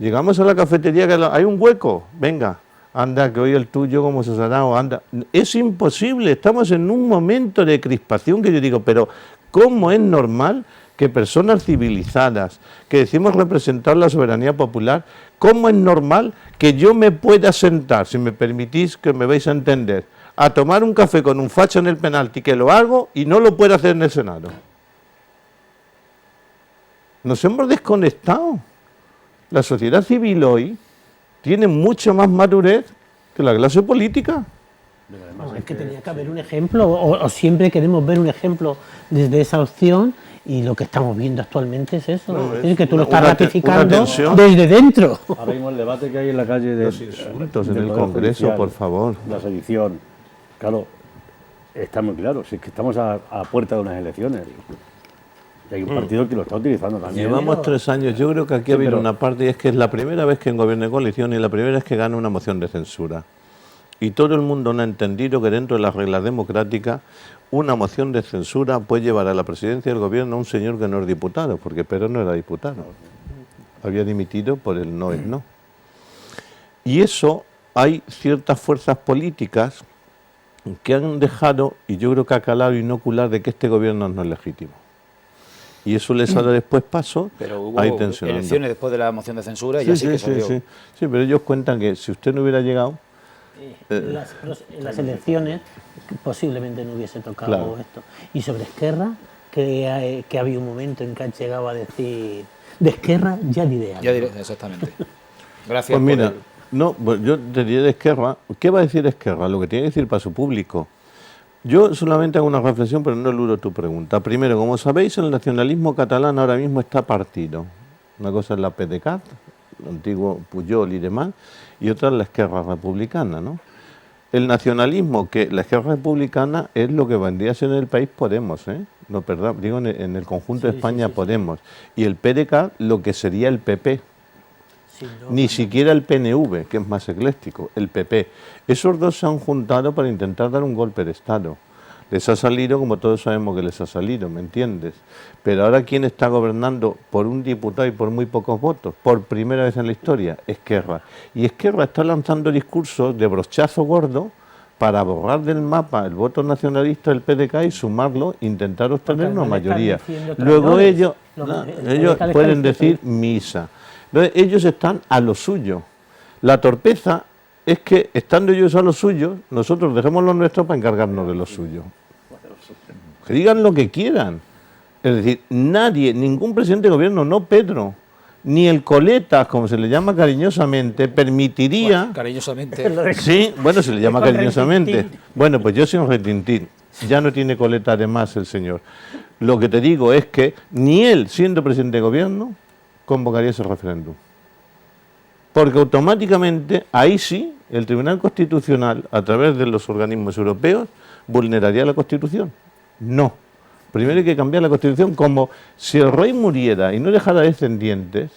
Llegamos a la cafetería, que hay un hueco, venga, anda, que hoy el tuyo como se hará, o anda. Es imposible, estamos en un momento de crispación que yo digo, pero ¿cómo es normal que personas civilizadas, que decimos representar la soberanía popular, cómo es normal que yo me pueda sentar, si me permitís que me vais a entender, a tomar un café con un facho en el penalti, que lo hago y no lo puedo hacer en el Senado? Nos hemos desconectado. La sociedad civil hoy tiene mucha más madurez que la clase política. No, es que tenía que haber un ejemplo, o siempre queremos ver un ejemplo desde esa opción, y lo que estamos viendo actualmente es eso, No, es que tú lo estás una ratificando tensión. desde dentro. Ahora mismo el debate que hay en la calle de Los insultos en del el Poder Congreso, Judicial, por favor. la sedición, claro, está muy claro, si es que estamos a puerta de unas elecciones. Y hay un partido que lo está utilizando también. Llevamos 3 años, yo creo que aquí ha habido una parte, y es que es la primera vez que en gobierno de coalición y la primera vez que gana una moción de censura. Y todo el mundo no ha entendido que dentro de las reglas democráticas una moción de censura puede llevar a la presidencia del gobierno a un señor que no es diputado, porque Perón no era diputado. Había dimitido por el no es no. Y eso hay ciertas fuerzas políticas que han dejado, y yo creo que ha calado inocular, de que este gobierno no es legítimo. Y eso les ha dado después paso Pero hubo a ir tensionando. elecciones después de la moción de censura y ya sí que se vio. Sí, pero ellos cuentan que si usted no hubiera llegado... En las elecciones posiblemente no hubiese tocado Claro. esto. Y sobre Esquerra, que había un momento en que han llegado a decir, de Esquerra ya diré algo. Ya diré, exactamente. Gracias. Pues mira, por el- no, pues yo te diré de Esquerra. ¿Qué va a decir Esquerra? Lo que tiene que decir para su público. Yo solamente hago una reflexión, pero no eludo tu pregunta. Primero, como sabéis, el nacionalismo catalán ahora mismo está partido. Una cosa es la PDeCAT, el antiguo Pujol y demás, y otra es la Esquerra Republicana, ¿no? El nacionalismo, que la Esquerra Republicana es lo que vendría a ser en el país Podemos, ¿eh? No, perdón, digo en el conjunto de España Podemos. Y el PDeCAT, lo que sería el PP. Ni siquiera el PNV, que es más ecléctico, el PP. Esos dos se han juntado para intentar dar un golpe de Estado. Les ha salido, como todos sabemos que les ha salido, ¿me entiendes? Pero ahora, ¿quién está gobernando por un diputado y por muy pocos votos? Por primera vez en la historia, Esquerra. Y Esquerra está lanzando discursos de brochazo gordo para borrar del mapa el voto nacionalista del PDeCAT y sumarlo, intentar obtener una mayoría. Luego ellos pueden decir misa. Entonces, ellos están a lo suyo. La torpeza es que, estando ellos a lo suyo, nosotros dejemos lo nuestro para encargarnos de lo suyo. Que digan lo que quieran. Es decir, nadie, ningún presidente de gobierno, no Pedro, ni el coletas, como se le llama cariñosamente, permitiría... Bueno, cariñosamente. Sí, bueno, se le llama Con cariñosamente. retintín. Bueno, pues yo soy un retintín. Ya no tiene coleta además el señor. Lo que te digo es que ni él, siendo presidente de gobierno, convocaría ese referéndum. Porque automáticamente, ahí sí, el Tribunal Constitucional, a través de los organismos europeos, vulneraría la Constitución. No. Primero hay que cambiar la Constitución, como si el rey muriera y no dejara descendientes,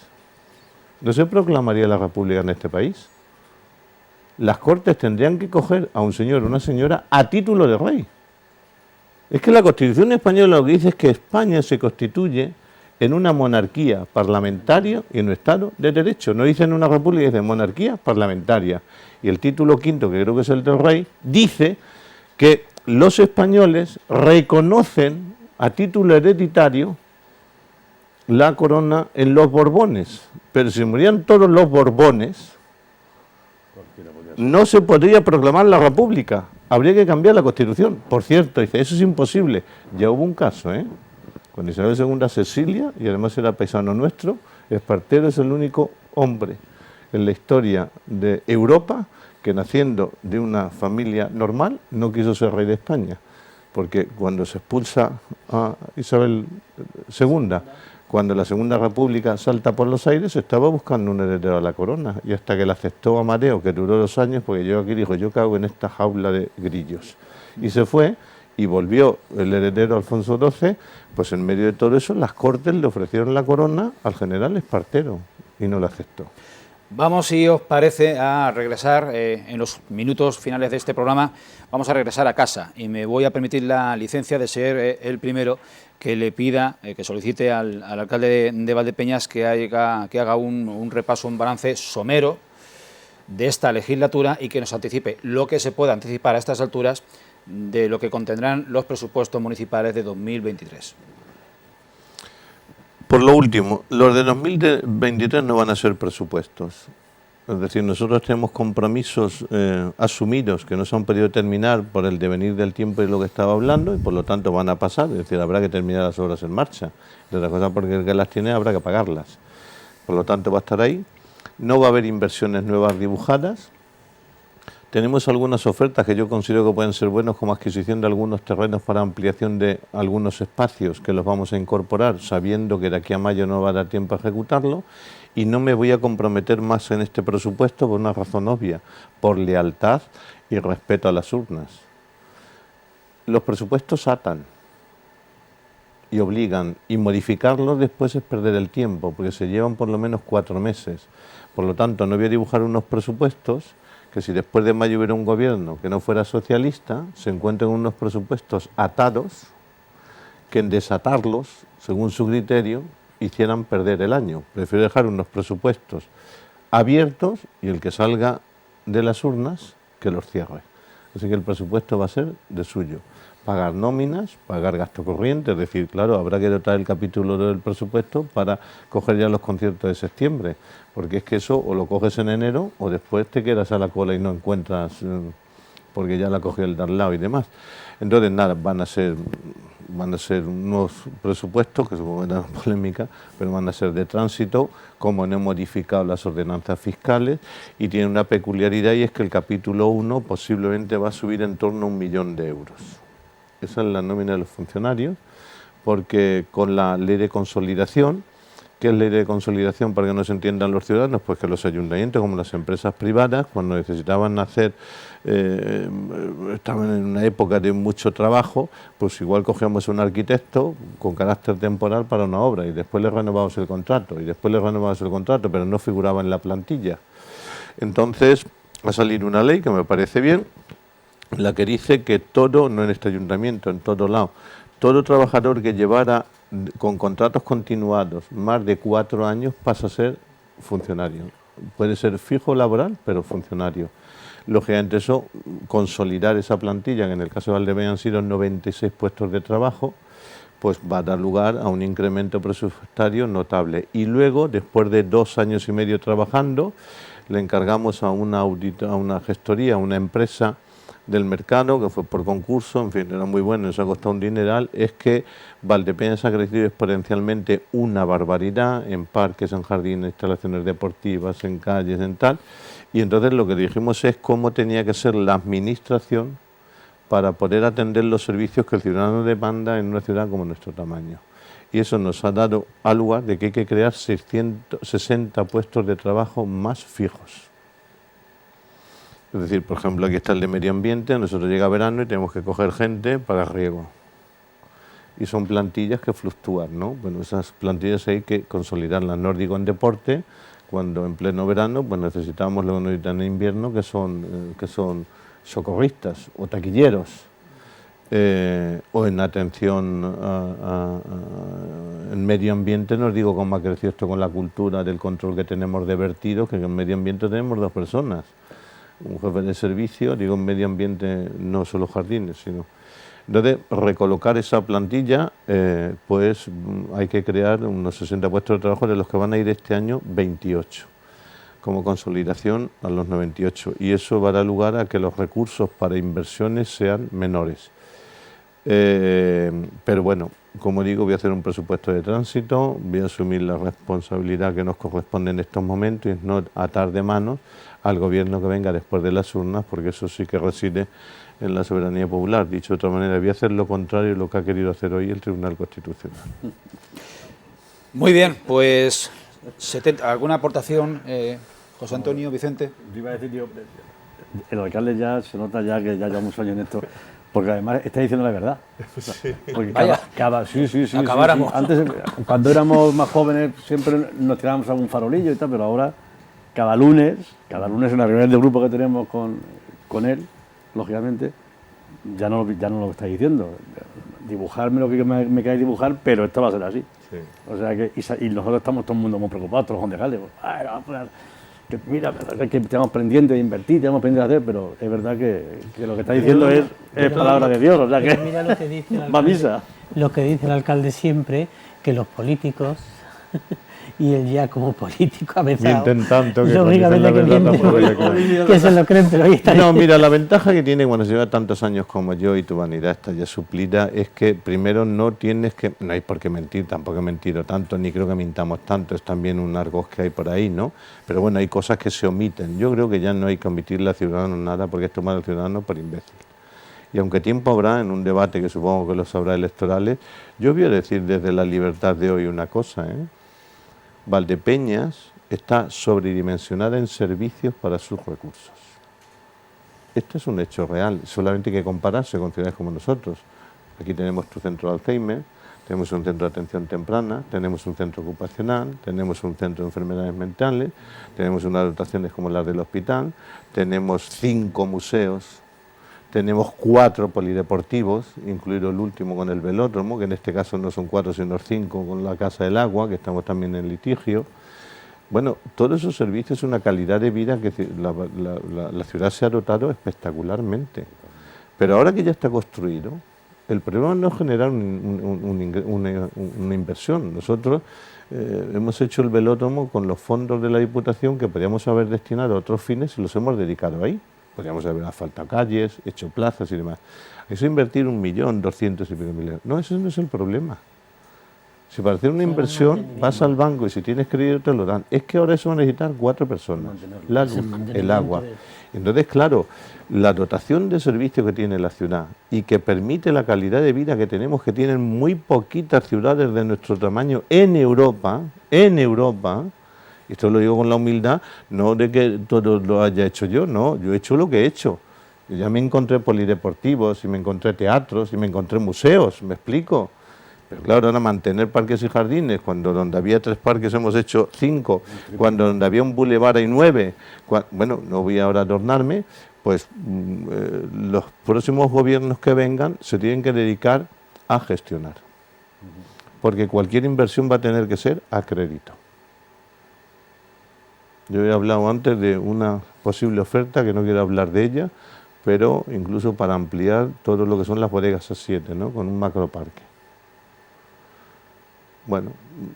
no se proclamaría la República en este país. Las Cortes tendrían que coger a un señor o una señora a título de rey. Es que la Constitución española lo que dice es que España se constituye en una monarquía parlamentaria y en un Estado de Derecho. No dice en una república, dice monarquía parlamentaria. Y el título quinto, que creo que es el del rey, dice que los españoles reconocen a título hereditario la corona en los Borbones. Pero si morían todos los Borbones, no se podría proclamar la república. Habría que cambiar la Constitución. Por cierto, dice, eso es imposible. Ya hubo un caso, con Isabel II Cecilia, y además era paisano nuestro. Espartero es el único hombre en la historia de Europa que, naciendo de una familia normal, no quiso ser rey de España. Porque cuando se expulsa a Isabel II, cuando la Segunda República salta por los aires, estaba buscando un heredero a la corona, y hasta que la aceptó Amadeo, que duró 2 años, porque yo aquí dijo, yo cago en esta jaula de grillos. Y se fue, y volvió el heredero Alfonso XII, pues en medio de todo eso, las Cortes le ofrecieron la corona al general Espartero, y no la aceptó. Vamos, si os parece, a regresar en los minutos finales de este programa, vamos a regresar a casa y me voy a permitir la licencia de ser el primero que le pida, que solicite al alcalde de Valdepeñas que haga un repaso, un balance somero de esta legislatura y que nos anticipe lo que se pueda anticipar a estas alturas de lo que contendrán los presupuestos municipales de 2023. Por lo último, los de 2023 no van a ser presupuestos. Es decir, nosotros tenemos compromisos asumidos que no se han podido terminar por el devenir del tiempo y lo que estaba hablando, y por lo tanto van a pasar. Es decir, habrá que terminar las obras en marcha. De otra cosa, porque el que las tiene habrá que pagarlas. Por lo tanto, va a estar ahí. No va a haber inversiones nuevas dibujadas. Tenemos algunas ofertas que yo considero que pueden ser buenas, como adquisición de algunos terrenos para ampliación de algunos espacios que los vamos a incorporar, sabiendo que de aquí a mayo no va a dar tiempo a ejecutarlo, y no me voy a comprometer más en este presupuesto por una razón obvia, por lealtad y respeto a las urnas. Los presupuestos atan y obligan, y modificarlos después es perder el tiempo, porque se llevan por lo menos 4 meses. Por lo tanto, no voy a dibujar unos presupuestos que, si después de mayo hubiera un gobierno que no fuera socialista, se encuentren unos presupuestos atados, que en desatarlos, según su criterio, hicieran perder el año. Prefiero dejar unos presupuestos abiertos y el que salga de las urnas que los cierre. Así que el presupuesto va a ser de suyo. Pagar nóminas, pagar gasto corriente, es decir, claro, habrá que dotar el capítulo del presupuesto para coger ya los conciertos de septiembre, porque es que eso o lo coges en enero o después te quedas a la cola y no encuentras, porque ya la cogió el de al lado y demás. Entonces, nada, van a ser unos presupuestos que supongo que tendrán polémica, pero van a ser de tránsito, como no he modificado las ordenanzas fiscales, y tiene una peculiaridad, y es que el capítulo 1 posiblemente va a subir en torno a 1 millón de euros. Esa es la nómina de los funcionarios, porque con la ley de consolidación, ¿qué es ley de consolidación para que nos entiendan los ciudadanos? Pues que los ayuntamientos, como las empresas privadas, cuando necesitaban hacer, estaban en una época de mucho trabajo, pues igual cogíamos un arquitecto con carácter temporal para una obra y después le renovamos el contrato, pero no figuraba en la plantilla. Entonces va a salir una ley que me parece bien, la que dice que todo, no en este ayuntamiento, en todo lado, todo trabajador que llevara con contratos continuados más de 4 años pasa a ser funcionario. Puede ser fijo laboral, pero funcionario. Lógicamente eso, consolidar esa plantilla, que en el caso de Valdepeñas han sido 96 puestos de trabajo, pues va a dar lugar a un incremento presupuestario notable. Y luego, después de 2 años y medio trabajando, le encargamos a una gestoría, a una empresa del mercado, que fue por concurso, en fin, era muy bueno, eso ha costado un dineral, es que Valdepeñas ha crecido exponencialmente una barbaridad en parques, en jardines, instalaciones deportivas, en calles, en tal, y entonces lo que dijimos es cómo tenía que ser la administración para poder atender los servicios que el ciudadano demanda en una ciudad como nuestro tamaño. Y eso nos ha dado al lugar de que hay que crear 660 puestos de trabajo más fijos. Es decir, por ejemplo, aquí está el de medio ambiente, nosotros llega verano y tenemos que coger gente para riego. Y son plantillas que fluctúan, ¿no? Bueno, esas plantillas hay que consolidarlas. No os digo en deporte, cuando en pleno verano pues necesitamos lo que necesitan en invierno, que son socorristas o taquilleros. O en atención en medio ambiente, no os digo cómo ha crecido esto con la cultura del control que tenemos de vertidos, que en medio ambiente tenemos 2 personas. Un jefe de servicio, digo en medio ambiente no solo jardines, sino... Entonces, recolocar esa plantilla, pues hay que crear unos 60 puestos de trabajo, de los que van a ir este año 28, como consolidación a los 98, y eso va a dar lugar a que los recursos para inversiones sean menores. Pero bueno, como digo, voy a hacer un presupuesto de tránsito, voy a asumir la responsabilidad que nos corresponde en estos momentos y no atar de manos al gobierno que venga después de las urnas, porque eso sí que reside en la soberanía popular. Dicho de otra manera, voy a hacer lo contrario de lo que ha querido hacer hoy el Tribunal Constitucional. Muy bien, pues ¿alguna aportación, José Antonio, Vicente? Yo iba a decir, tío, el alcalde ya se nota ya que ya lleva muchos años en esto, porque además está diciendo la verdad. Sí. Porque Vaya, sí, acabáramos. Sí. Antes, cuando éramos más jóvenes, siempre nos tirábamos algún farolillo y tal, pero ahora, cada lunes en la reunión de grupo que tenemos con él, lógicamente, ya no lo está diciendo. Dibujarme lo que me cae dibujar, pero esto va a ser así. Sí. O sea que, y nosotros estamos todo el mundo muy preocupados, todos los concejales. Que mira, que estamos pendientes de invertir, estamos pendientes de hacer, pero es verdad que lo que está diciendo es palabra de Dios. O sea que mira lo que dice el alcalde, va a misa. Lo que dice el alcalde siempre, que los políticos y él ya como político a veces mienten tanto que lógicamente que mienten, que se lo creen, pero ahí está. No, mira, la ventaja que tiene cuando se lleva tantos años como yo y tu vanidad está ya suplida es que primero no hay por qué mentir, tampoco he mentido tanto, ni creo que mintamos tanto, es también un argot que hay por ahí, ¿no? Pero bueno, hay cosas que se omiten. Yo creo que ya no hay que omitirle al ciudadano nada, porque es tomar al ciudadano por imbécil. Y aunque tiempo habrá en un debate, que supongo que lo sabrá, electorales, yo voy a decir desde la libertad de hoy una cosa, Valdepeñas está sobredimensionada en servicios para sus recursos. Esto es un hecho real, solamente hay que compararse con ciudades como nosotros. Aquí tenemos tu centro de Alzheimer, tenemos un centro de atención temprana, tenemos un centro ocupacional, tenemos un centro de enfermedades mentales, tenemos unas dotaciones como las del hospital, tenemos 5 museos, tenemos 4 polideportivos, incluido el último con el velódromo, que en este caso no son 4 sino 5, con la Casa del Agua, que estamos también en litigio. Bueno, todos esos servicios, una calidad de vida que la ciudad se ha dotado espectacularmente. Pero ahora que ya está construido, el problema no es generar una inversión. Nosotros hemos hecho el velódromo con los fondos de la Diputación que podíamos haber destinado a otros fines y los hemos dedicado ahí. Podríamos haber asfaltado calles, hecho plazas y demás. Eso invertir 1.200.000 No, ese no es el problema. Si para hacer una inversión vas al banco y si tienes crédito te lo dan. Es que ahora eso va a necesitar 4 personas. La luz, el agua. Entonces, claro, la dotación de servicios que tiene la ciudad y que permite la calidad de vida que tenemos, que tienen muy poquitas ciudades de nuestro tamaño en Europa, y esto lo digo con la humildad, no de que todo lo haya hecho yo, no, yo he hecho lo que he hecho. Yo ya me encontré polideportivos, y me encontré teatros, y me encontré museos, ¿me explico? Pero claro, ahora mantener parques y jardines, cuando donde había 3 parques hemos hecho 5, cuando donde había un bulevar hay 9, bueno, no voy ahora a adornarme, pues los próximos gobiernos que vengan se tienen que dedicar a gestionar. Porque cualquier inversión va a tener que ser a crédito. Yo he hablado antes de una posible oferta, que no quiero hablar de ella, pero incluso para ampliar todo lo que son las bodegas A7, ¿no? Con un macroparque. Bueno,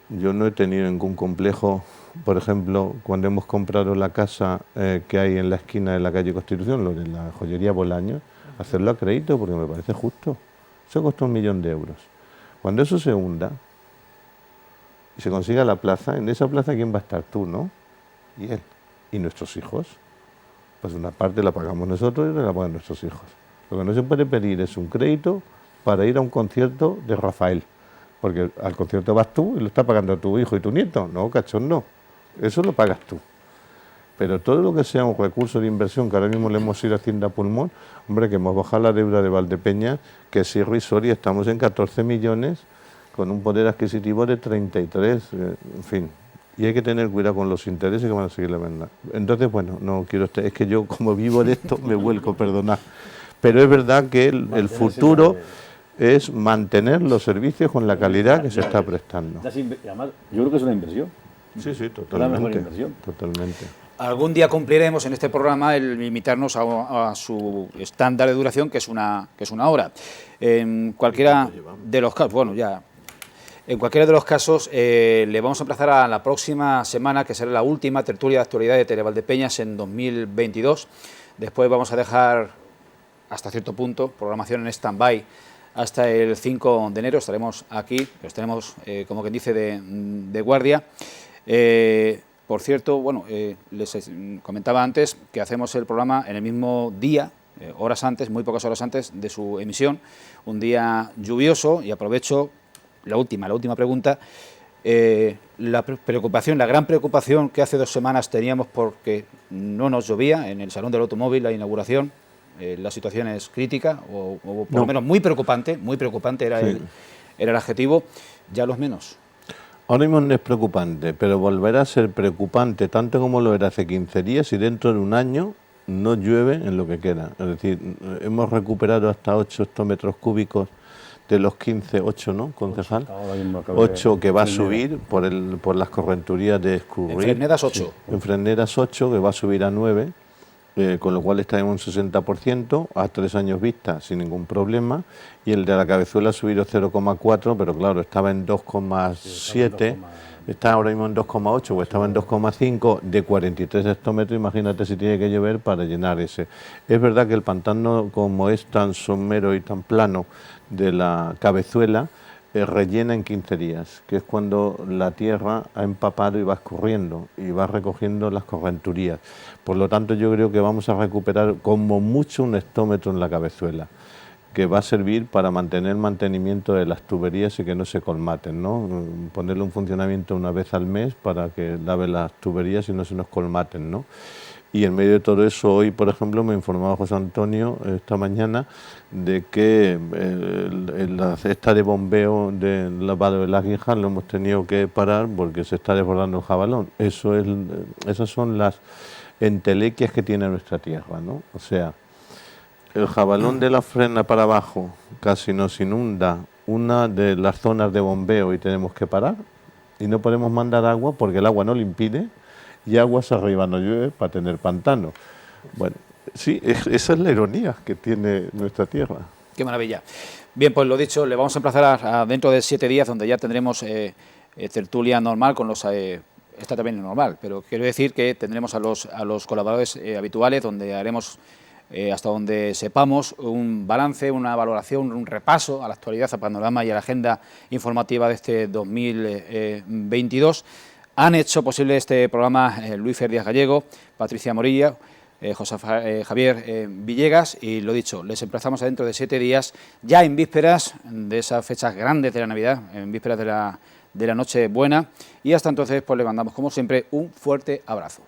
yo no he tenido ningún complejo, por ejemplo, cuando hemos comprado la casa que hay en la esquina de la calle Constitución, lo de la joyería Bolaños, hacerlo a crédito porque me parece justo. Eso costó 1 millón de euros. Cuando eso se hunda y se consiga la plaza, en esa plaza ¿quién va a estar? Tú, ¿no? Y él. ¿Y nuestros hijos? Pues una parte la pagamos nosotros y otra la pagan nuestros hijos. Lo que no se puede pedir es un crédito para ir a un concierto de Rafael. Porque al concierto vas tú y lo está pagando tu hijo y tu nieto. No, cachón, no. Eso lo pagas tú. Pero todo lo que sea un recurso de inversión que ahora mismo le hemos ido haciendo a pulmón, hombre, que hemos bajado la deuda de Valdepeñas, que es irrisoria, estamos en 14 millones con un poder adquisitivo de 33, en fin. Y hay que tener cuidado con los intereses que van a seguir la verdad. Entonces, bueno, no quiero estar, es que yo como vivo de esto me vuelco, perdonad. Pero es verdad que el futuro es mantener los servicios con la calidad que se está prestando. Además, yo creo que es una inversión. Sí, sí, Es la mejor totalmente. inversión. Totalmente. Algún día cumpliremos en este programa el limitarnos a su estándar de duración, que es una hora. En cualquiera de los casos, bueno, ya. En cualquiera de los casos, le vamos a emplazar a la próxima semana, que será la última tertulia de actualidad de Televaldepeñas en 2022. Después vamos a dejar, hasta cierto punto, programación en stand-by hasta el 5 de enero. Estaremos aquí, los tenemos, como quien dice, de guardia. Por cierto, bueno, les comentaba antes que hacemos el programa en el mismo día, horas antes, muy pocas horas antes de su emisión, un día lluvioso, y aprovecho la última pregunta. La gran preocupación que hace 2 semanas teníamos porque no nos llovía en el Salón del Automóvil, la inauguración, la situación es crítica, o por lo menos muy preocupante era, sí, era el adjetivo, ya los menos. Ahora mismo no es preocupante, pero volverá a ser preocupante tanto como lo era hace 15 días y dentro de un año no llueve en lo que queda. Es decir, hemos recuperado hasta 8 hectómetros cúbicos de los 15, 8, ¿no, concejal? 8 que va a subir por las correnturías de Escurrir. En Frenedas 8. Sí. En Frenedas 8, que va a subir a 9, con lo cual está en un 60%, a 3 años vista, sin ningún problema. Y el de la Cabezuela ha subido 0,4, pero claro, estaba en 2,7, está ahora mismo en 2,8, o estaba en 2,5, de 43 hectómetros, imagínate si tiene que llover para llenar ese. Es verdad que el pantano, como es tan somero y tan plano de la Cabezuela, rellena en 15 días, que es cuando la tierra ha empapado y va escurriendo y va recogiendo las correnturías. Por lo tanto, yo creo que vamos a recuperar como mucho un hectómetro en la Cabezuela, que va a servir para mantener el mantenimiento de las tuberías y que no se colmaten, ¿no? Ponerlo en funcionamiento una vez al mes para que lave las tuberías y no se nos colmaten, ¿no? Y en medio de todo eso, hoy, por ejemplo, me informaba José Antonio esta mañana de que la cesta de bombeo del lavado de las guijas lo hemos tenido que parar porque se está desbordando el jabalón. Esas son las entelequias que tiene nuestra tierra, ¿no? O sea, el jabalón de la Frena para abajo casi nos inunda una de las zonas de bombeo y tenemos que parar y no podemos mandar agua porque el agua no lo impide. Y aguas arriba no llueve para tener pantano. Bueno, sí, esa es la ironía que tiene nuestra tierra. Qué maravilla. Bien, pues lo dicho, le vamos a emplazar a dentro de 7 días, donde ya tendremos tertulia normal con los... esta también es normal, pero quiero decir que tendremos a los colaboradores habituales, donde haremos, hasta donde sepamos, un balance, una valoración, un repaso a la actualidad, al panorama y a la agenda informativa de este 2022. Han hecho posible este programa Luis Fer Díaz Gallego, Patricia Morilla, José Javier Villegas, y lo dicho, les emplazamos dentro de 7 días, ya en vísperas de esas fechas grandes de la Navidad, en vísperas de la Nochebuena, y hasta entonces pues le mandamos como siempre un fuerte abrazo.